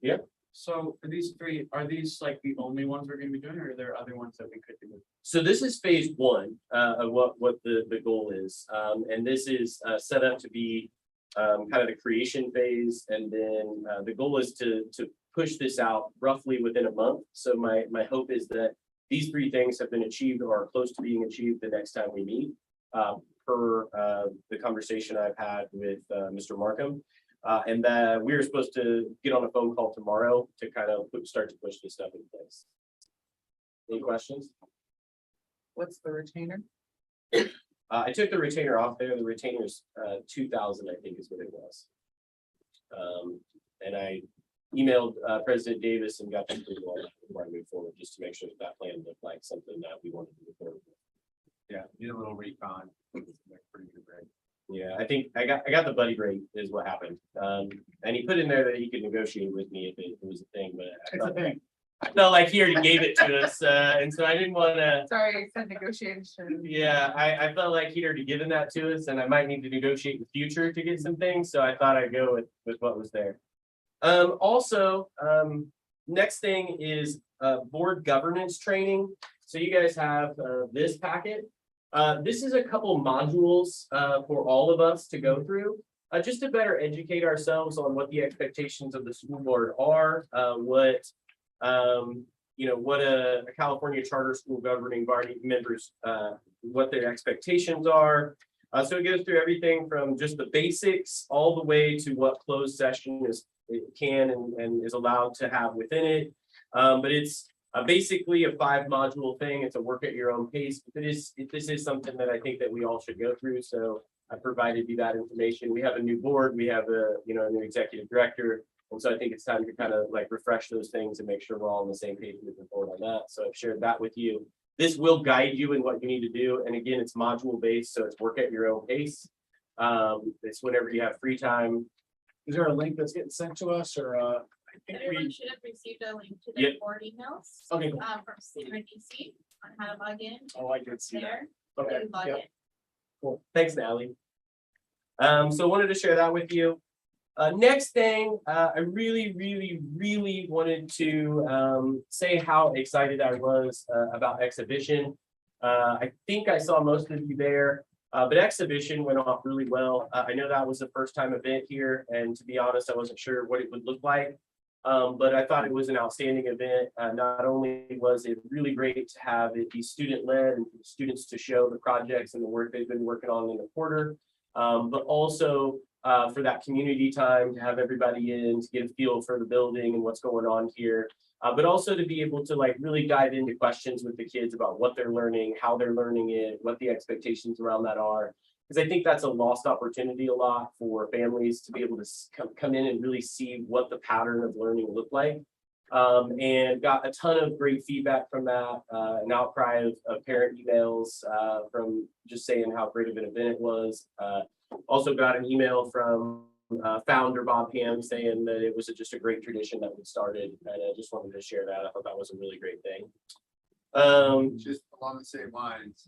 yeah. So for these 3, are these like the only ones we're gonna be doing, or are there other ones that we could do? So this is phase 1 of what the goal is. And this is set up to be kind of the creation phase. And then the goal is to push this out roughly within a month. So my hope is that these 3 things have been achieved or are close to being achieved the next time we meet, per the conversation I've had with Mr. Markham. And that we were supposed to get on a phone call tomorrow to kind of start to push this stuff in place. Any questions? What's the retainer? I took the retainer off there. The retainer's 2,000, I think is what it was. And I emailed President Davis and got them to want to move forward, just to make sure that that plan looked like something that we wanted to move forward with. Yeah, need a little recon. Pretty good grade. Yeah, I think I got the buddy rate is what happened. And he put in there that he could negotiate with me if it was a thing, but It's a thing. I felt like he already gave it to us, and so I didn't want to. Sorry, it's a negotiation. Yeah, I felt like he'd already given that to us, and I might need to negotiate in the future to get some things, so I thought I'd go with what was there. Also, next thing is board governance training. So you guys have this packet. This is a couple modules for all of us to go through, just to better educate ourselves on what the expectations of the school board are, what a California charter school governing body members, what their expectations are. So it goes through everything from just the basics all the way to what closed session can and is allowed to have within it. But it's basically a 5-module thing. It's a work at your own pace. But this is something that I think that we all should go through. So I provided you that information. We have a new board. We have a new executive director. And so I think it's time to kind of like refresh those things and make sure we're all on the same page moving forward on that. So I've shared that with you. This will guide you in what you need to do. And again, it's module based, so it's work at your own pace. It's whenever you have free time. Is there a link that's getting sent to us or I think Everyone we, should have received a link to Yep. their board emails. Okay, cool. From CDC on how to log in Oh, I did see that. there. Okay, You log yep. in. Cool. Thanks, Natalie. So wanted to share that with you. Next thing, I really wanted to say how excited I was about exhibition. I think I saw most of you there, but exhibition went off really well. I know that was the first time event here, and to be honest, I wasn't sure what it would look like. But I thought it was an outstanding event. Not only was it really great to have it be student-led and for the students to show the projects and the work they've been working on in the quarter, but also for that community time to have everybody in to get a feel for the building and what's going on here, but also to be able to like really dive into questions with the kids about what they're learning, how they're learning it, what the expectations around that are. Because I think that's a lost opportunity a lot for families to be able to come in and really see what the pattern of learning looked like. And got a ton of great feedback from that, an outcry of parent emails from just saying how great of an event it was. Also got an email from founder Bob Ham saying that it was just a great tradition that we started, and I just wanted to share that. I thought that was a really great thing. Just along the same lines,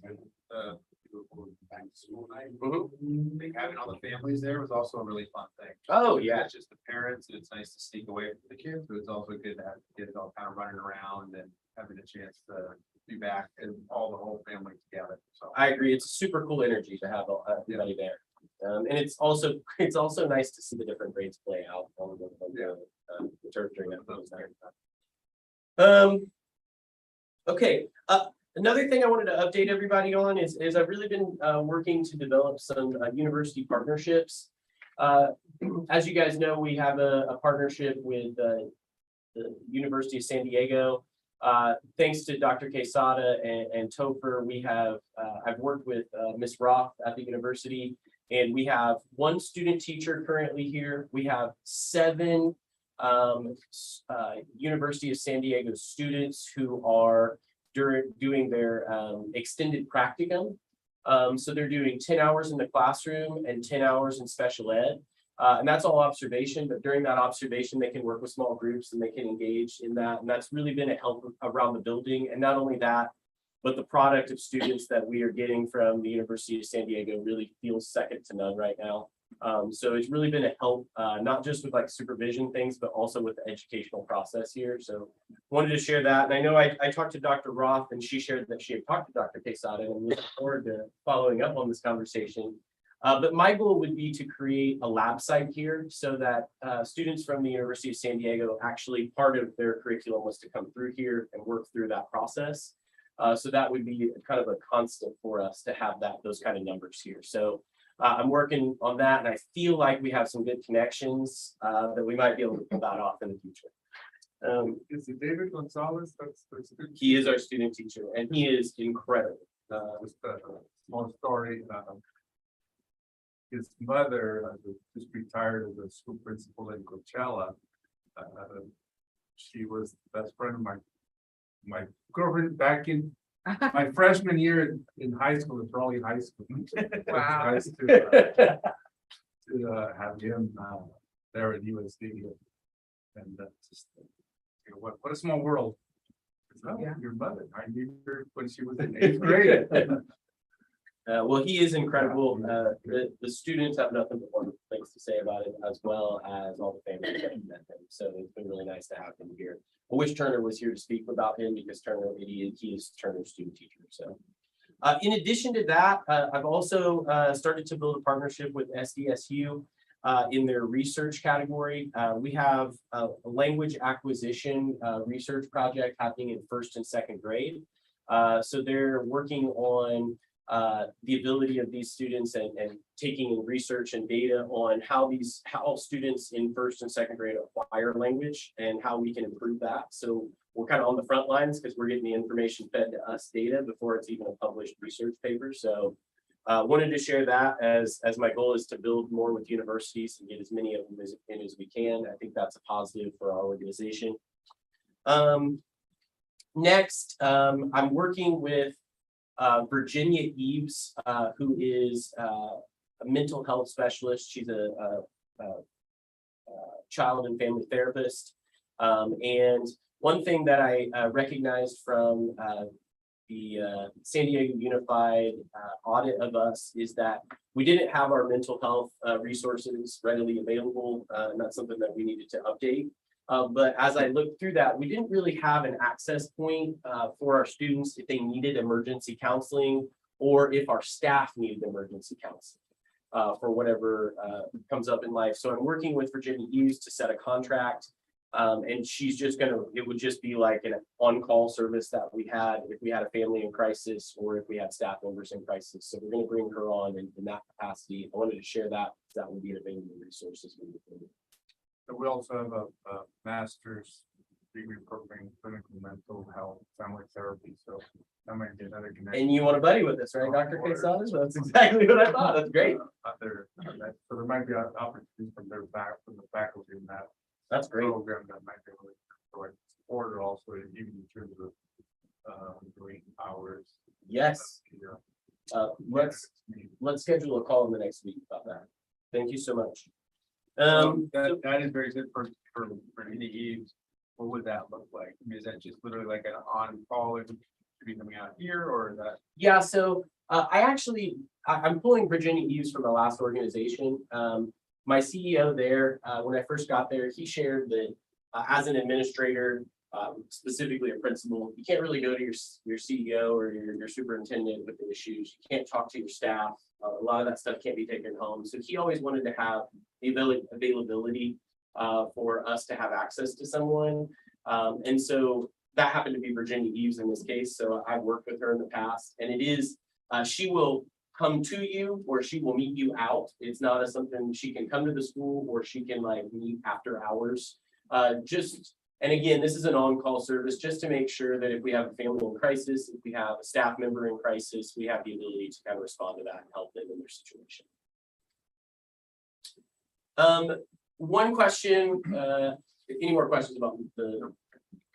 back to school night. Mhm. I think having all the families there was also a really fun thing. Oh, yeah. It's just the parents, and it's nice to sneak away from the kids, but it's also good to have the kids all kind of running around and having a chance to be back and all the whole family together. So I agree. It's a super cool energy to have everybody there. And it's also nice to see the different grades play out on the turf during that time. Okay, another thing I wanted to update everybody on is I've really been working to develop some university partnerships. As you guys know, we have a partnership with the University of San Diego. Thanks to Dr. Quesada and Topher, I've worked with Ms. Roth at the university, and we have 1 student teacher currently here. We have 7 University of San Diego students who are doing their extended practicum. So they're doing 10 hours in the classroom and 10 hours in special ed. And that's all observation, but during that observation, they can work with small groups and they can engage in that. And that's really been a help around the building. And not only that, but the product of students that we are getting from the University of San Diego really feels second to none right now. So it's really been a help, not just with like supervision things, but also with the educational process here. So wanted to share that. And I know I talked to Dr. Roth, and she shared that she had talked to Dr. Quesada, and I'm looking forward to following up on this conversation. But my goal would be to create a lab site here so that students from the University of San Diego, actually part of their curriculum was to come through here and work through that process. So that would be kind of a constant for us to have those kind of numbers here. So I'm working on that, and I feel like we have some good connections that we might be able to pull that off in the future. is it David Gonzalez? That's He is our student teacher, and he is incredible. just a small story. His mother just retired as a school principal in Coachella, She was the best friend of my girlfriend back in my freshman year in high school, in Raleigh High School. It was Wow. nice to have him there at USD. And just, you know, what a small world. Oh, Yeah. your mother, I knew her when she was in 8th grade. Well, he is incredible. The students have nothing but wonderful things to say about him, as well as all the families that have met him. So it's been really nice to have him here. I wish Turner was here to speak about him, because Turner, he is Turner's student teacher. So in addition to that, I've also started to build a partnership with SDSU in their research category. We have a language acquisition research project happening in 1st and 2nd grade. So they're working on the ability of these students and taking in research and data on how students in 1st and 2nd grade acquire language and how we can improve that. So we're kind of on the front lines, because we're getting the information fed to us data before it's even a published research paper. So wanted to share that as my goal is to build more with universities and get as many of them as we can. I think that's a positive for our organization. Next, I'm working with Virginia Eves, who is a mental health specialist. She's a child and family therapist. And one thing that I recognized from the San Diego Unified audit of us is that we didn't have our mental health resources readily available, and that's something that we needed to update. But as I looked through that, we didn't really have an access point for our students if they needed emergency counseling, or if our staff needed emergency counseling for whatever comes up in life. So I'm working with Virginia Eves to set a contract. And she's just it would just be like an on-call service that we had if we had a family in crisis, or if we had staff members in crisis. So we're going to bring her on in that capacity. I wanted to share that would be an available resources. So we also have a master's degree program in clinical mental health, family therapy. So that might be another connection. And you want to buddy with us, right, Dr. Quesada? That's exactly what I thought. That's great. So there might be opportunities from the faculty in that. That's great. Program that might be able to provide support, also even in terms of doing hours. Yes. Let's schedule a call in the next week about that. Thank you so much. That is very good for any Eves. What would that look like? I mean, is that just literally like an on-call and should be coming out here, or is that? Yeah, so I'm pulling Virginia Eves from the last organization. My CEO there, when I first got there, he shared that as an administrator, specifically a principal, you can't really go to your CEO or your superintendent with the issues. You can't talk to your staff. A lot of that stuff can't be taken home. So he always wanted to have the availability for us to have access to someone. And so that happened to be Virginia Eves in this case. So I've worked with her in the past, and it is, she will come to you, or she will meet you out. It's not something she can come to the school, or she can like meet after hours. And again, this is an on-call service just to make sure that if we have a family in crisis, if we have a staff member in crisis, we have the ability to kind of respond to that and help them in their situation. One question, any more questions about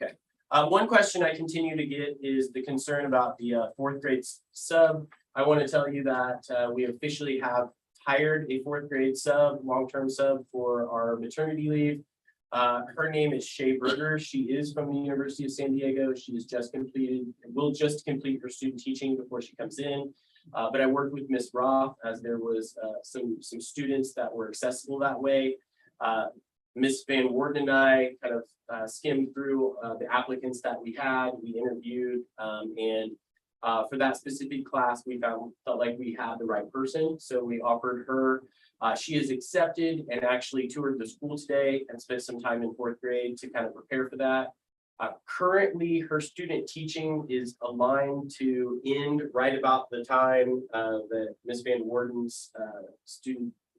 okay. One question I continue to get is the concern about the 4th grade sub. I want to tell you that we officially have hired a 4th grade sub, long-term sub for our maternity leave. Her name is Shay Berger. She is from the University of San Diego. She has will just complete her student teaching before she comes in. But I worked with Ms. Roth as there was some students that were accessible that way. Ms. Van Worden and I kind of skimmed through the applicants that we had. We interviewed, and for that specific class, we felt like we had the right person. So we offered her. She is accepted and actually toured the school today and spent some time in 4th grade to kind of prepare for that. Currently, her student teaching is aligned to end right about the time that Ms. Van Worden's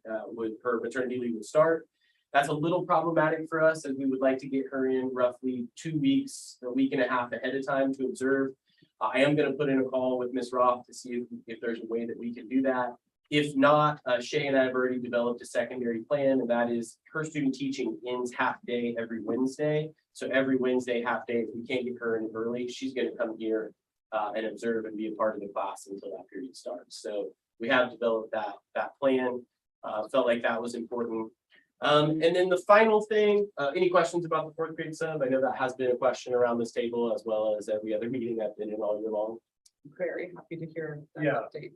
her maternity leave would start. That's a little problematic for us, as we would like to get her in roughly 2 weeks, a week and a half ahead of time to observe. I am going to put in a call with Ms. Roth to see if there's a way that we can do that. If not, Shay and I have already developed a secondary plan, and that is her student teaching ends half day every Wednesday. So every Wednesday, half day, if we can't get her in early, she's gonna come here and observe and be a part of the class until that period starts. So we have developed that plan. Felt like that was important. And then the final thing, any questions about the fourth grade sub? I know that has been a question around this table as well as every other meeting I've been in all year long. Very happy to hear. that Yeah. update.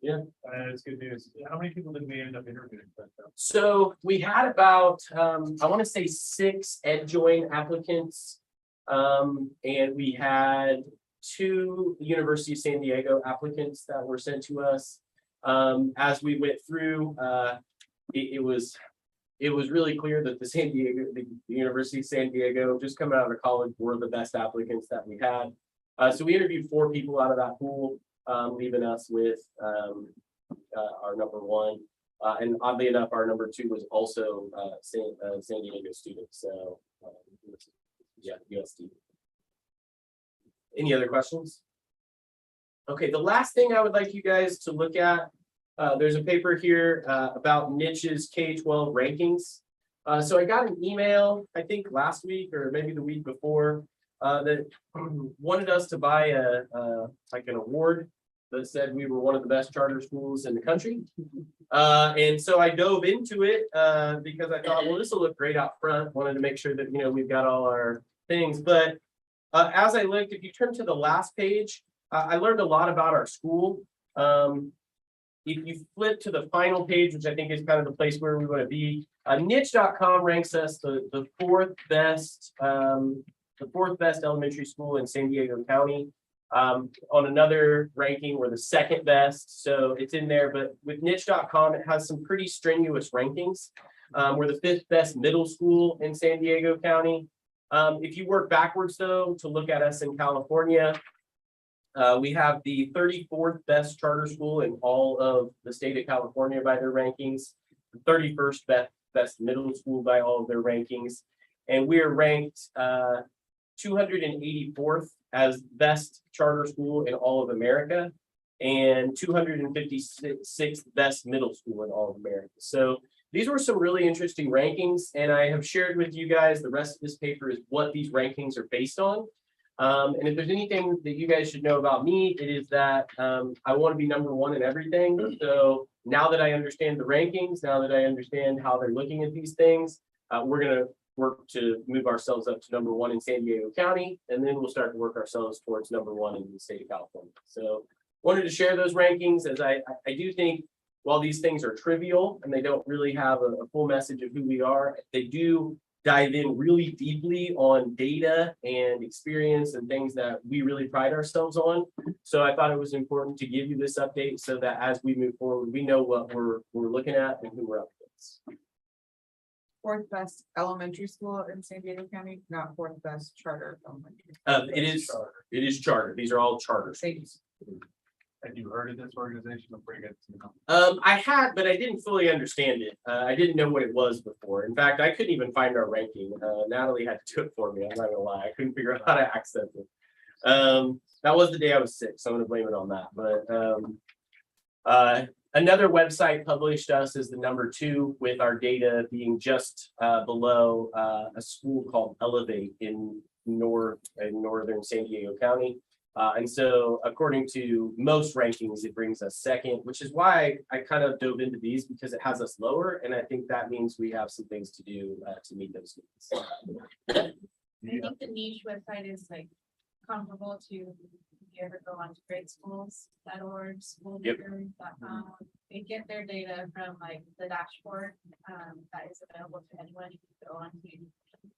It's good news. How many people did we end up interviewing? So we had about, I want to say 6 ed join applicants. And we had 2 University of San Diego applicants that were sent to us. As we went through, it was really clear that the University of San Diego, just coming out of college, were the best applicants that we had. So we interviewed 4 people out of that pool, leaving us with our number 1. And oddly enough, our number 2 was also San Diego student. So yeah, USD. Any other questions? Okay, the last thing I would like you guys to look at, there's a paper here about niches K-12 rankings. So I got an email, I think last week or maybe the week before, that wanted us to buy like an award that said we were one of the best charter schools in the country. And so I dove into it because I thought, well, this will look great out front. Wanted to make sure that, you know, we've got all our things. But as I looked, if you turn to the last page, I learned a lot about our school. If you flip to the final page, which I think is kind of the place where we want to be, niche.com ranks us the fourth best elementary school in San Diego County. On another ranking, we're the second best, so it's in there. But with niche.com, it has some pretty strenuous rankings. We're the 5th best middle school in San Diego County. If you work backwards, though, to look at us in California, we have the 34th best charter school in all of the state of California by their rankings, the 31st best middle school by all of their rankings, and we are ranked 284th as best charter school in all of America and 256th best middle school in all of America. So these were some really interesting rankings, and I have shared with you guys, the rest of this paper is what these rankings are based on. And if there's anything that you guys should know about me, it is that I want to be number 1 in everything. So now that I understand the rankings, now that I understand how they're looking at these things, we're going to work to move ourselves up to number 1 in San Diego County, and then we'll start to work ourselves towards number 1 in the state of California. So wanted to share those rankings, as I do think while these things are trivial and they don't really have a full message of who we are, they do dive in really deeply on data and experience and things that we really pride ourselves on. So I thought it was important to give you this update so that as we move forward, we know what we're looking at and who we're up against. 4th best elementary school in San Diego County, not 4th best charter elementary. It is charter. These are all charter schools. Have you heard of this organization? I'll bring it to I had, but I didn't fully understand it. I didn't know what it was before. In fact, I couldn't even find our ranking. Natalie had to do it for me. I'm not gonna lie. I couldn't figure out how to access it. That was the day I was sick, so I'm gonna blame it on that. But another website published us as the number 2 with our data being just below a school called Elevate in northern San Diego County. And so according to most rankings, it brings us second, which is why I kind of dove into these, because it has us lower. And I think that means we have some things to do to meet those needs. I think the niche website is like comparable to, if you ever go on to greatschools.org, schoolmakers.com. They get their data from like the dashboard that is available to anyone. You can go on to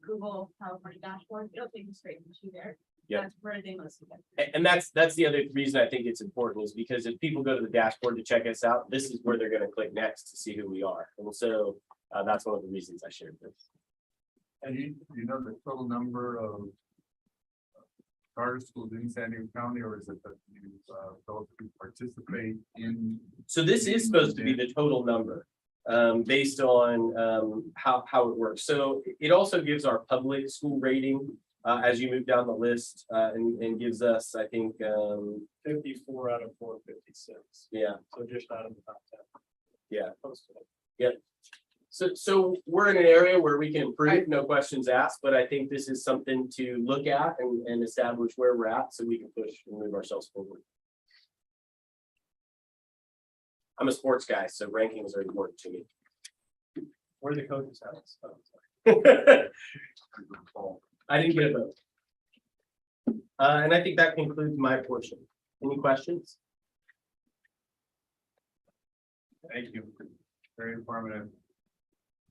Google California dashboard. It'll take you straight to there. Yep. That's where they must get. And that's the other reason I think it's important, is because if people go to the dashboard to check us out, this is where they're going to click next to see who we are. And so that's one of the reasons I shared this. And you know the total number of charter schools in San Diego County, or is it that you those who participate in? So this is supposed to be the total number based on how it works. So it also gives our public school rating as you move down the list and gives us, I think, 54 out of 456. Yeah. So just out of the top 10. Yeah. Yep. So we're in an area where we can improve, no questions asked, but I think this is something to look at and establish where we're at so we can push and move ourselves forward. I'm a sports guy, so rankings are important to me. Where the coaches house. I didn't get a vote. And I think that concludes my portion. Any questions? Thank you. Very informative.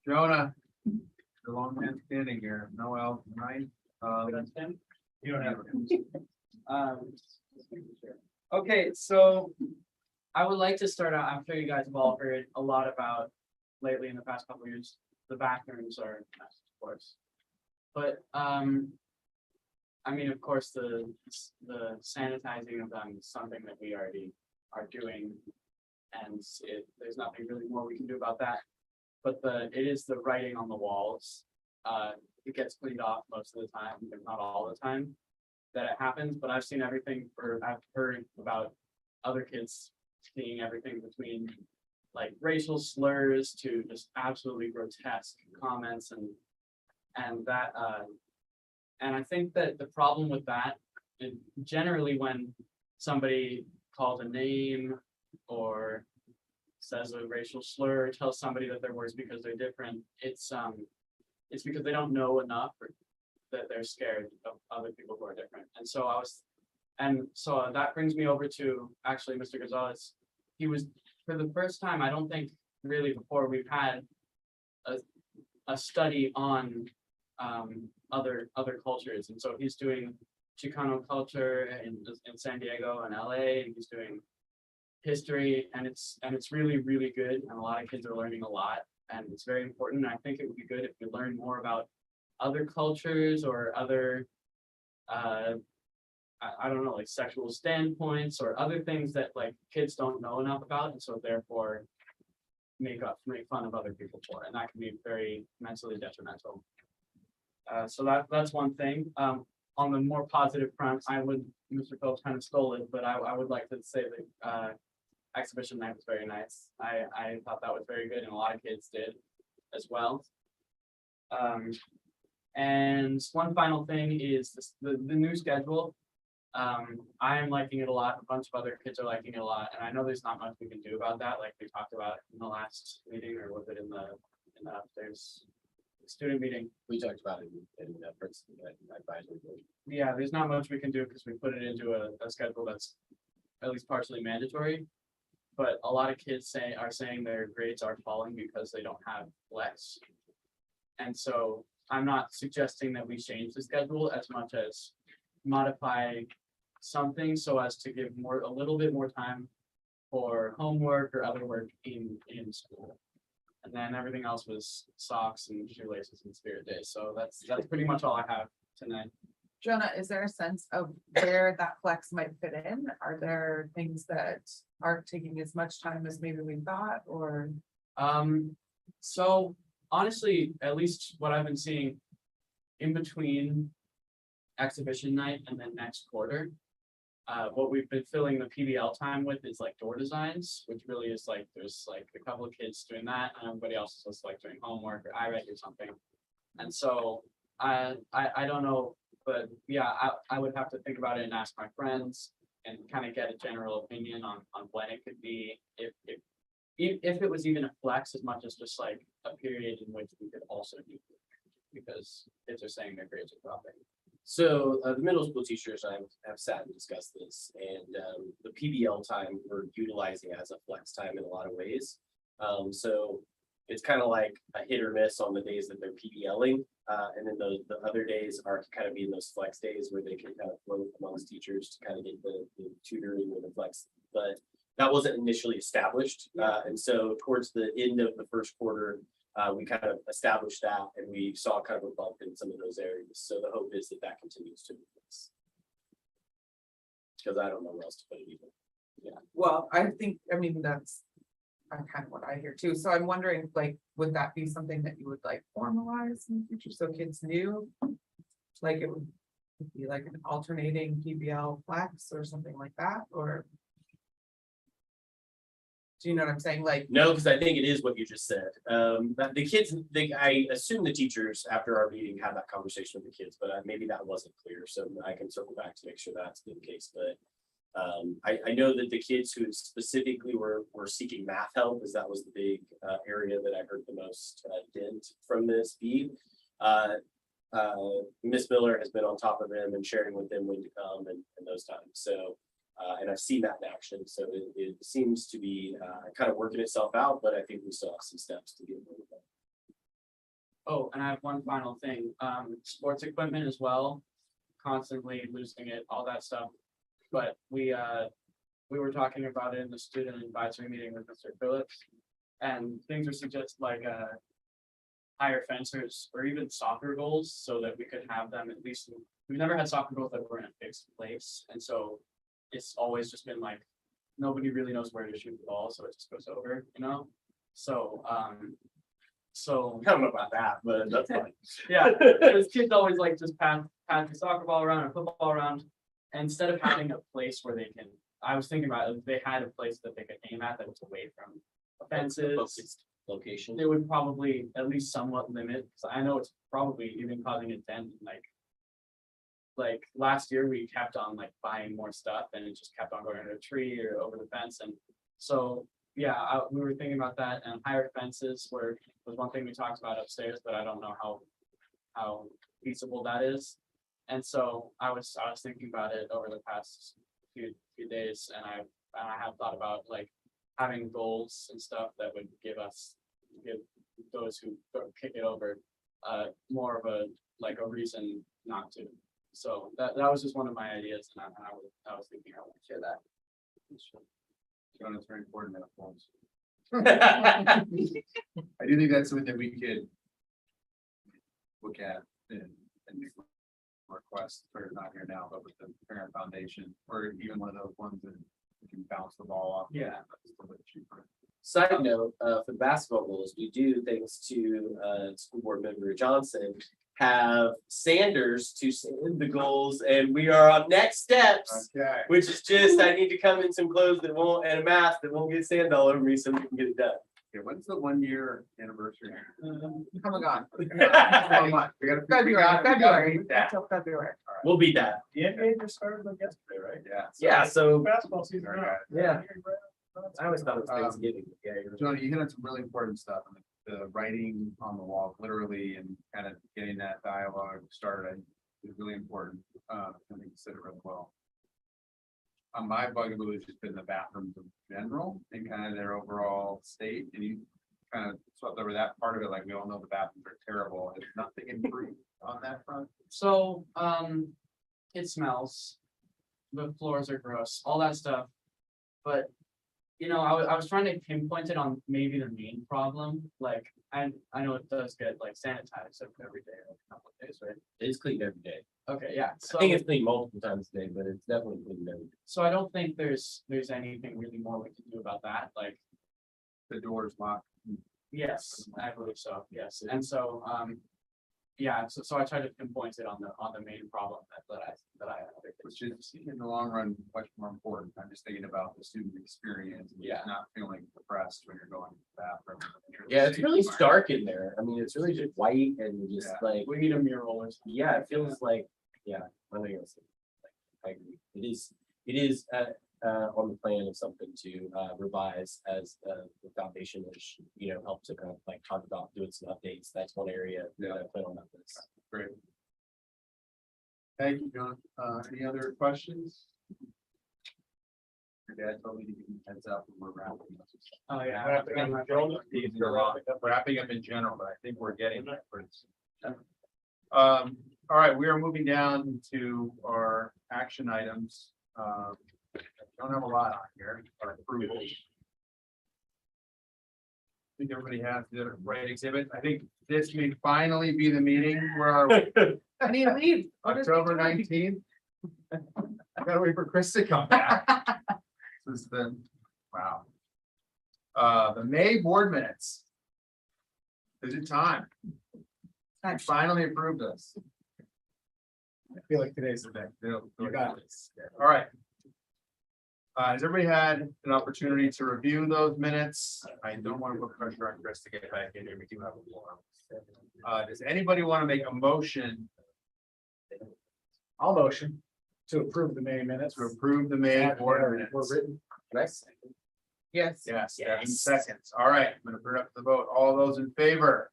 Jonah, the long man standing here, Noel, tonight. You don't have it. Okay, so I would like to start out, I'm sure you guys have all heard a lot about lately in the past couple of years, the bathrooms are, of course. But, I mean, of course, the sanitizing of them is something that we already are doing. And there's nothing really more we can do about that. But it is the writing on the walls. It gets cleaned off most of the time, if not all the time, that it happens. But I've seen everything, or I've heard about other kids seeing everything between like racial slurs to just absolutely grotesque comments and that. And I think that the problem with that, generally when somebody calls a name or says a racial slur, tells somebody that they're worse because they're different, it's because they don't know enough or that they're scared of other people who are different. And so that brings me over to actually Mr. Gonzalez. He was, for the first time, I don't think really before we've had a study on other cultures. And so he's doing Chicano culture in San Diego and LA, and he's doing history, and it's really, really good, and a lot of kids are learning a lot, and it's very important. And I think it would be good if we learn more about other cultures or other I don't know, like sexual standpoints or other things that like kids don't know enough about, and so therefore make fun of other people for, and that can be very mentally detrimental. So that's one thing. On the more positive front, Mr. Phillips kind of stole it, but I would like to say that exhibition night was very nice. I thought that was very good, and a lot of kids did as well. And one final thing is the new schedule. I am liking it a lot. A bunch of other kids are liking it a lot, and I know there's not much we can do about that, like we talked about in the last meeting, or was it in the upstairs student meeting? We talked about it in the advisory board. Yeah, there's not much we can do because we put it into a schedule that's at least partially mandatory. But a lot of kids are saying their grades are falling because they don't have flex. And so I'm not suggesting that we change the schedule as much as modify something so as to give a little bit more time for homework or other work in school. And then everything else was socks and shoelaces and spirit days. So that's pretty much all I have tonight. Jonah, is there a sense of where that flex might fit in? Are there things that aren't taking as much time as maybe we thought, or? So honestly, at least what I've been seeing in between exhibition night and then next quarter, what we've been filling the PBL time with is like door designs, which really is like, there's like a couple of kids doing that and everybody else is just like doing homework or iRead or something. And so I don't know, but yeah, I would have to think about it and ask my friends and kind of get a general opinion on when it could be, if it was even a flex, as much as just like a period in which we could also do it, because kids are saying their grades are dropping. So the middle school teachers have sat and discussed this, and the PBL time we're utilizing as a flex time in a lot of ways. So it's kind of like a hit or miss on the days that they're PBLing, and then the other days are kind of being those flex days where they can kind of float amongst teachers to kind of get the tutoring or the flex. But that wasn't initially established, and so towards the end of the first quarter, we kind of established that, and we saw kind of a bump in some of those areas. So the hope is that that continues to increase. Because I don't know where else to put it either. Yeah, well, I mean, that's kind of what I hear too. So I'm wondering, like, would that be something that you would like formalize in the future so kids knew? Like it would be like an alternating PBL flex or something like that, or? Do you know what I'm saying? Like, No, because I think it is what you just said. That the kids, I assume the teachers after our meeting had that conversation with the kids, but maybe that wasn't clear, so I can circle back to make sure that's the case, but. I know that the kids who specifically were seeking math help, as that was the big area that I heard the most dent from this feed. Miss Miller has been on top of them and sharing with them when to come and those times, so. And I've seen that in action, so it seems to be kind of working itself out, but I think we still have some steps to get moving. Oh, and I have one final thing, sports equipment as well, constantly losing it, all that stuff. But we were talking about it in the student advisory meeting with Mr. Phillips. And things are suggested like higher fencers or even soccer goals so that we could have them at least, we've never had soccer goals that were in a fixed place. And so it's always just been like, nobody really knows where to shoot the ball, so it just goes over, you know? So, so. I don't know about that, but that's fine. Yeah, because kids always like just pass the soccer ball around or football around. And instead of having a place where they can, I was thinking about if they had a place that they could aim at that was away from fences. Location. They would probably at least somewhat limit, because I know it's probably even causing a dent, like last year we kept on like buying more stuff and it just kept on going under a tree or over the fence. And so, yeah, we were thinking about that, and higher fences was one thing we talked about upstairs, but I don't know how feasible that is. And so I was thinking about it over the past few days, and I have thought about like having goals and stuff that would give those who kick it over more of a reason not to. So that was just one of my ideas, and I was thinking I would share that. John, it's very important that forms. I do think that's something that we could look at and request, or not here now, but with the parent foundation, or even one of those ones that we can bounce the ball off. Yeah. That's a little bit cheaper. Side note, for basketball goals, we do, thanks to school board member Johnson, have sanders to sand the goals, and we are on next steps, Okay. which is just, I need to come in some clothes that won't, and a mask that won't get sand all over me so we can get it done. Okay, when's the 1 year anniversary? oh my God. We gotta February, beat that. until February. We'll beat that. The NBA just started like yesterday, right? Yeah. Yeah, so, Basketball season. All right. yeah. I always thought it was Thanksgiving. Yeah, you're right. Johnny, you hit on some really important stuff, the writing on the wall, literally, and kind of getting that dialogue started is really important. I think you said it really well. My bugaboo has just been the bathrooms in general and kind of their overall state, and you kind of swept over that part of it, like we all know the bathrooms are terrible. Has nothing improved on that front? So, it smells, the floors are gross, all that stuff. But, you know, I was trying to pinpoint it on maybe the main problem, like, I know it does get like sanitized every day, like a couple of days, right? It is cleaned every day. Okay, yeah, so. I think it's cleaned multiple times a day, but it's definitely cleaned every day. So I don't think there's anything really more we can do about that, like, The doors locked. yes, I believe so, yes, and so, yeah, so I tried to pinpoint it on the main problem that I. Which is in the long run, much more important. I'm just thinking about the student experience. And Yeah. Not feeling depressed when you're going to the bathroom. Yeah, it's really stark in there. I mean, it's really just white and just Yeah. like, We need a mural or something. yeah, it feels like, yeah, I know you're saying. I agree. It is on the plan of something to revise as the foundation, which, you know, help to kind of like talk about doing some updates. That's one area that I plan on that this. Great. Thank you, John. Any other questions? Your dad told me to give you a heads up when we're wrapping up. Oh, yeah. Wrapping up in general, but I think we're getting there. All right, we are moving down to our action items. Don't have a lot on here, our approvals. I think everybody has the right exhibit. I think this may finally be the meeting where our I need to leave. What is he October doing? 19th. I gotta wait for Chris to come back. This has been, wow. The May board minutes. Is it time? I finally approved this. I feel like today's the day. You got this. All right. Has everybody had an opportunity to review those minutes? I don't want to put pressure on Chris to get back in here. We do have a forum. Does anybody want to make a motion I'll motion to approve the May minutes. to approve the May board Were minutes? written. Nice. Yes. Yes, 7 seconds. All right, I'm gonna put it up to the vote. All those in favor?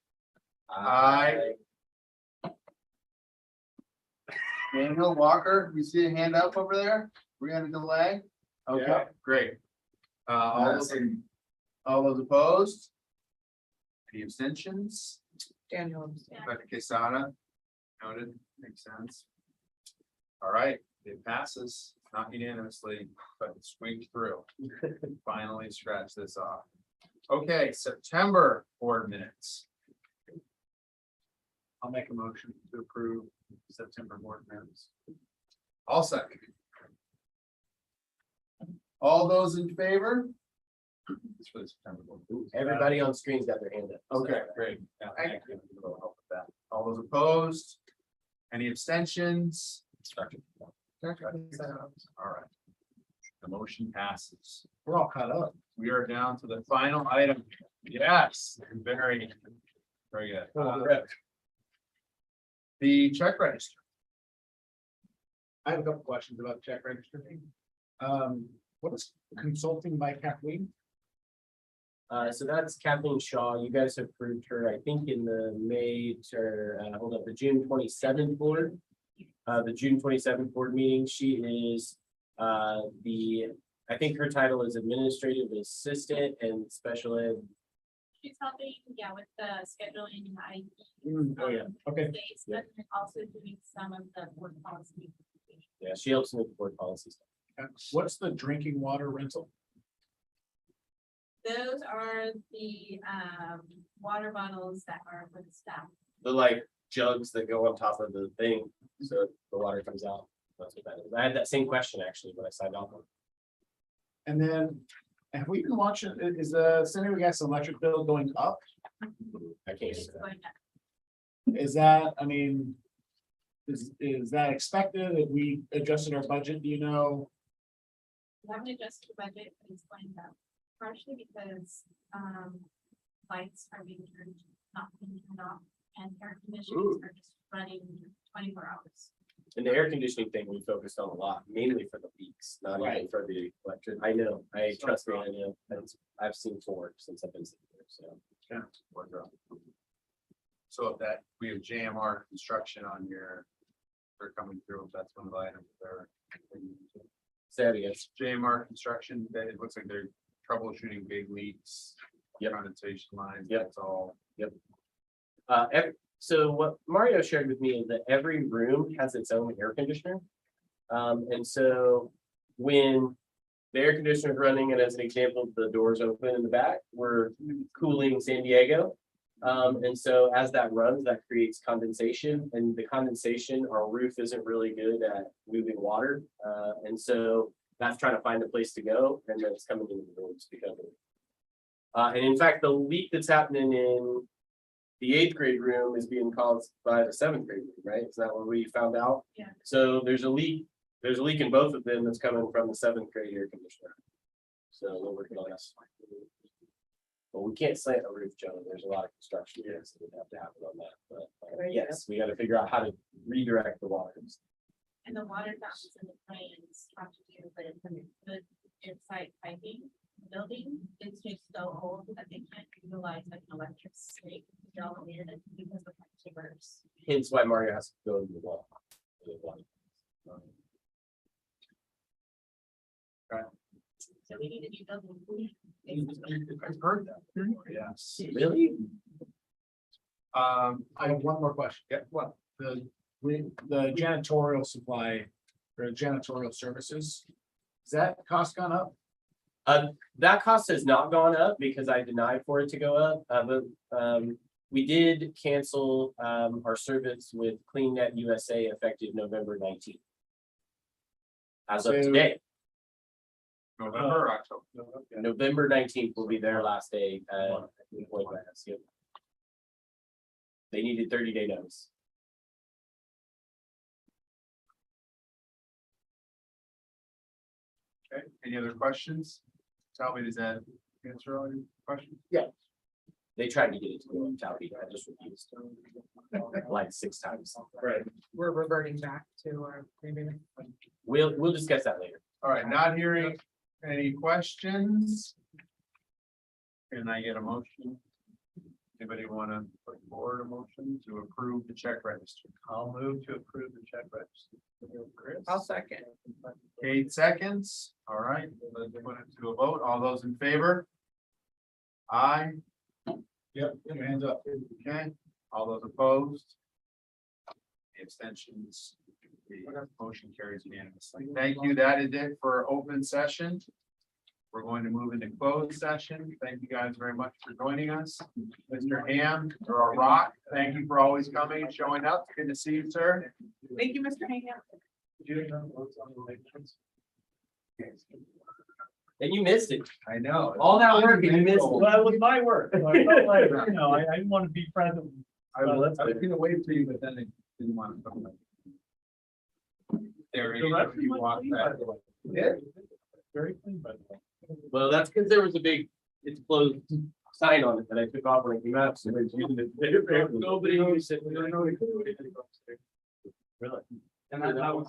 Aye. Daniel Walker, we see a hand up over there? We're gonna delay? Okay, Yeah. great. All those opposed? Any abstentions? Daniel. Rebecca Quesada. Noted, makes sense. All right, it passes, not unanimously, but it squeaked through. Finally scratch this off. Okay, September board minutes. I'll make a motion to approve September board minutes. All second. All those in favor? It's for the September board. Everybody on screen's got their hand up. so- Okay, great. Yeah, thank you. That'll help with that. All those opposed? Any abstentions? All right. The motion passes. We're all caught up. We are down to the final item. Yes, very, very good. The check register. I have a couple questions about the check register. What is consulting by Kathleen? So that's Kathleen Shaw. You guys have approved her, I think, in the the June 27th board. The June 27th board meeting. She is I think her title is administrative assistant and special ed. She's helping, with the scheduling and I. Oh, yeah, okay. Days, but also doing some of the board policy. Yeah, she helps with the board policies. What's the drinking water rental? Those are the water bottles that are for the staff. The like jugs that go on top of the thing, so the water comes out. That's what that is. I had that same question actually when I signed off on it. And then, have we been watching, is the San Gas electric bill going up? I can't It's answer that. going up. Is that, I mean, is that expected? If we adjusted our budget, do you know? We haven't adjusted the budget, but it's going up, partially because lights are being turned, not being turned off, and air conditioners are just running 24 hours. And the air conditioning thing we focused on a lot, mainly for the leaks, not even for the electric. I know, trust me, I know. I've seen 4 since I've been sitting here, so. So if that, we have JMR construction on here. They're coming through, that's one of the items there. Say that again. JMR construction, that it looks like they're troubleshooting big leaks. Yep. Condensation lines, Yep. that's all. So what Mario shared with me is that every room has its own air conditioner. And so when the air conditioner is running, and as an example, the doors open in the back, we're cooling San Diego. And so as that runs, that creates condensation, and the condensation, our roof isn't really good at moving water. And so that's trying to find a place to go, and then it's coming into the rooms because of it. And in fact, the leak that's happening in the 8th grade room is being caused by the 7th grade room, right? Is that what we found out? Yeah. So there's a leak in both of them that's coming from the 7th grade air conditioner. So we're working on that. But we can't slant a roof, Joe. There's a lot of construction here, so we have to happen on that. But yes, we got to figure out how to redirect the water. And the water fountains and the drains have to do with the inside piping. Building is just so old that they can't utilize like an electric snake to draw them in because of the timbers. Hence why Mario has to go to the wall. So we need to do building. I've heard that. Yes. Really? I have one more question. Yeah, what? The janitorial supply or janitorial services, has that cost gone up? That cost has not gone up because I denied for it to go up, but we did cancel our service with CleanNet USA effective November 19th. As of So- today, November or October? November 19th will be their last day. Employed by us, yep. They needed 30-day notice. Okay, any other questions? Tell me, does that answer all your questions? They tried to get it to go on Tally, I just refused. Like 6 times. Right. We're reverting back to our maybe. We'll discuss that later. All right, not hearing any questions. Can I get a motion? Anybody want to put forward a motion to approve the check register? I'll move to approve the check register. Chris? I'll second. Kate seconds. All right, let's put it to a vote. All those in favor? Aye. Yep, hands up. Okay, all those opposed? The abstentions. The motion carries unanimously. Thank you. That is it for open session. We're going to move into closed session. Thank you guys very much for joining us. Mr. Ham or our Rock, thank you for always coming and showing up. Good to see you, sir. Thank you, Mr. Hayham. And you missed it. I know. All that work and you missed it. Well, it was my work. So I felt like, you know, I didn't want to be present. I was gonna wait for you, but then I didn't want to. come. There, The rest of you my walked clean, back. by the way. Yeah. Very clean, by the way. Well, that's because there was a big, it's closed sign on it that I took off when I came out. So it's using it. Nobody used it. Really? And that was.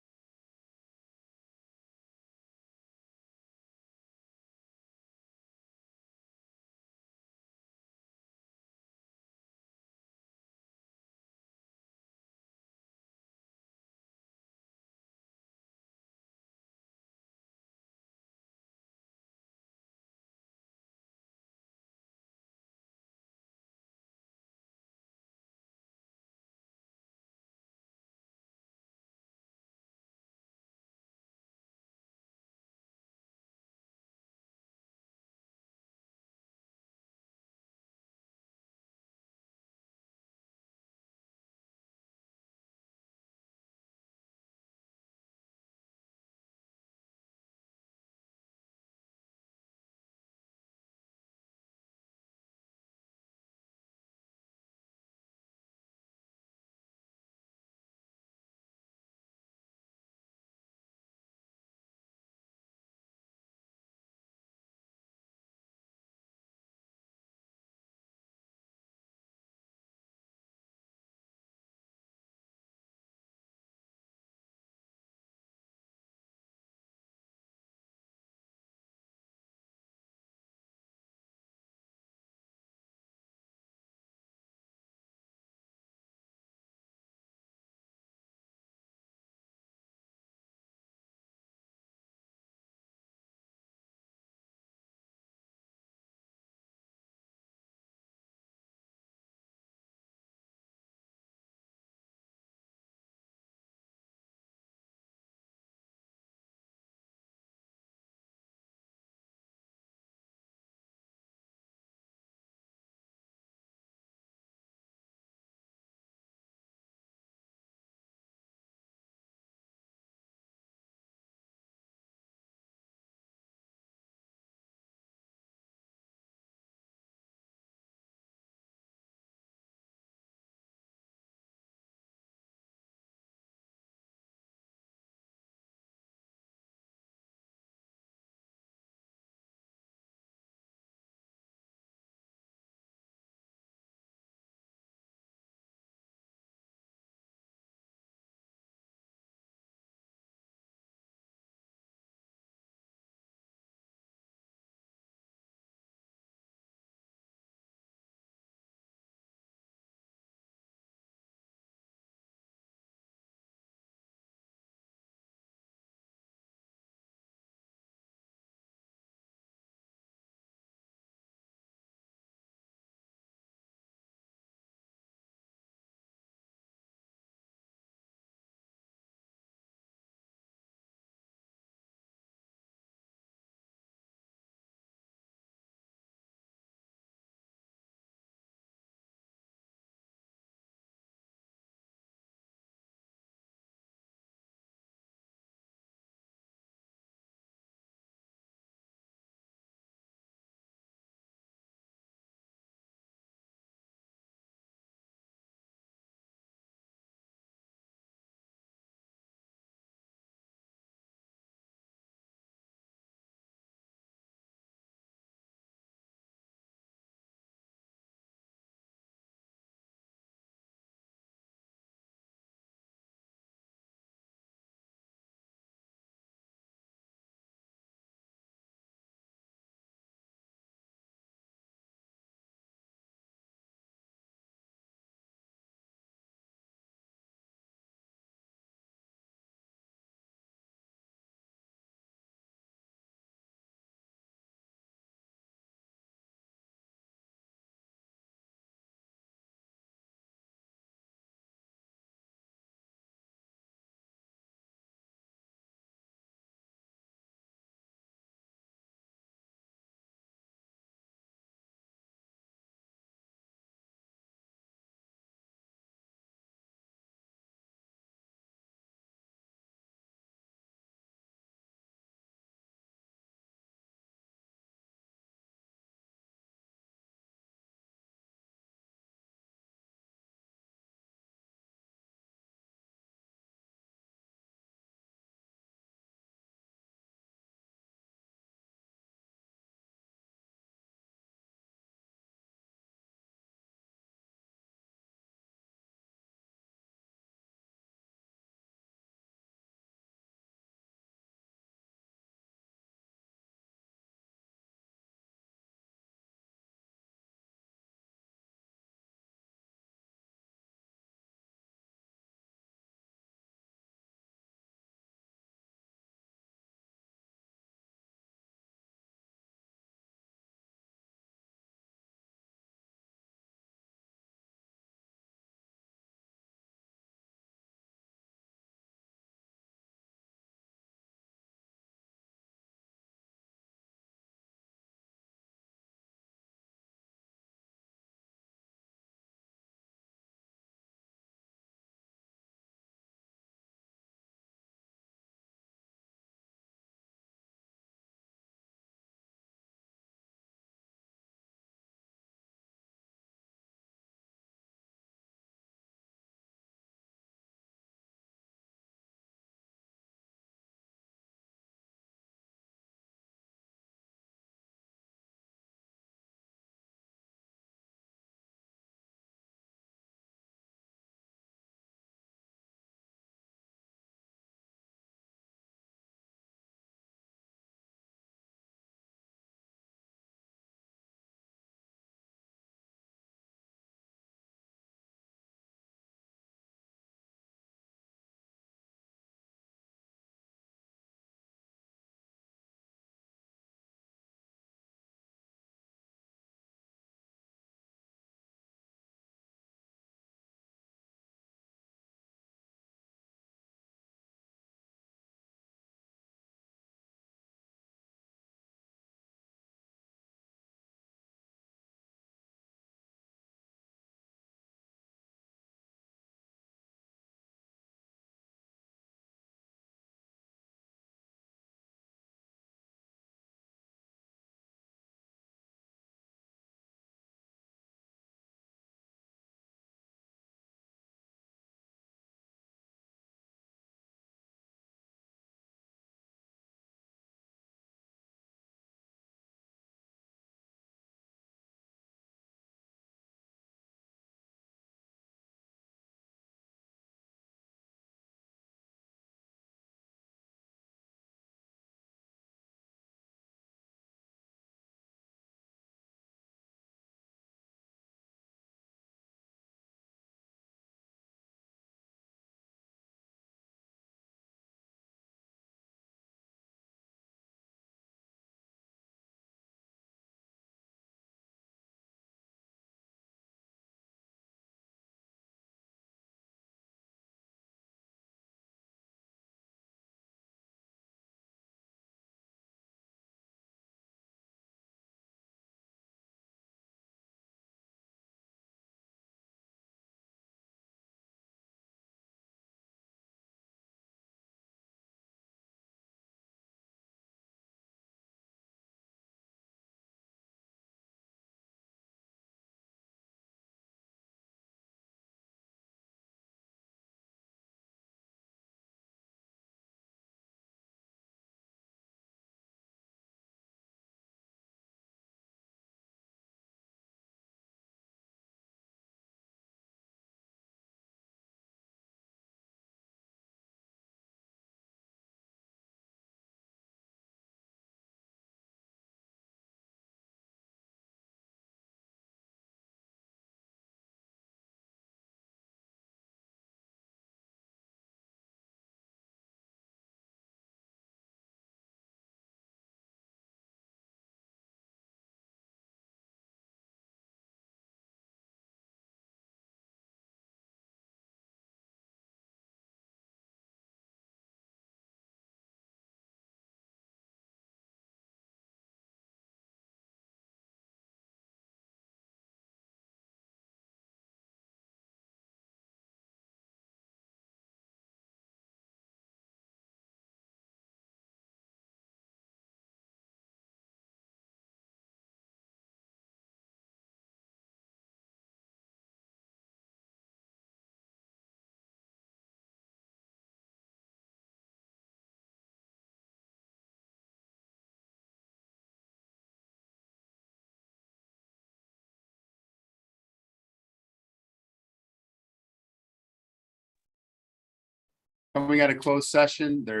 Coming out of closed session, there's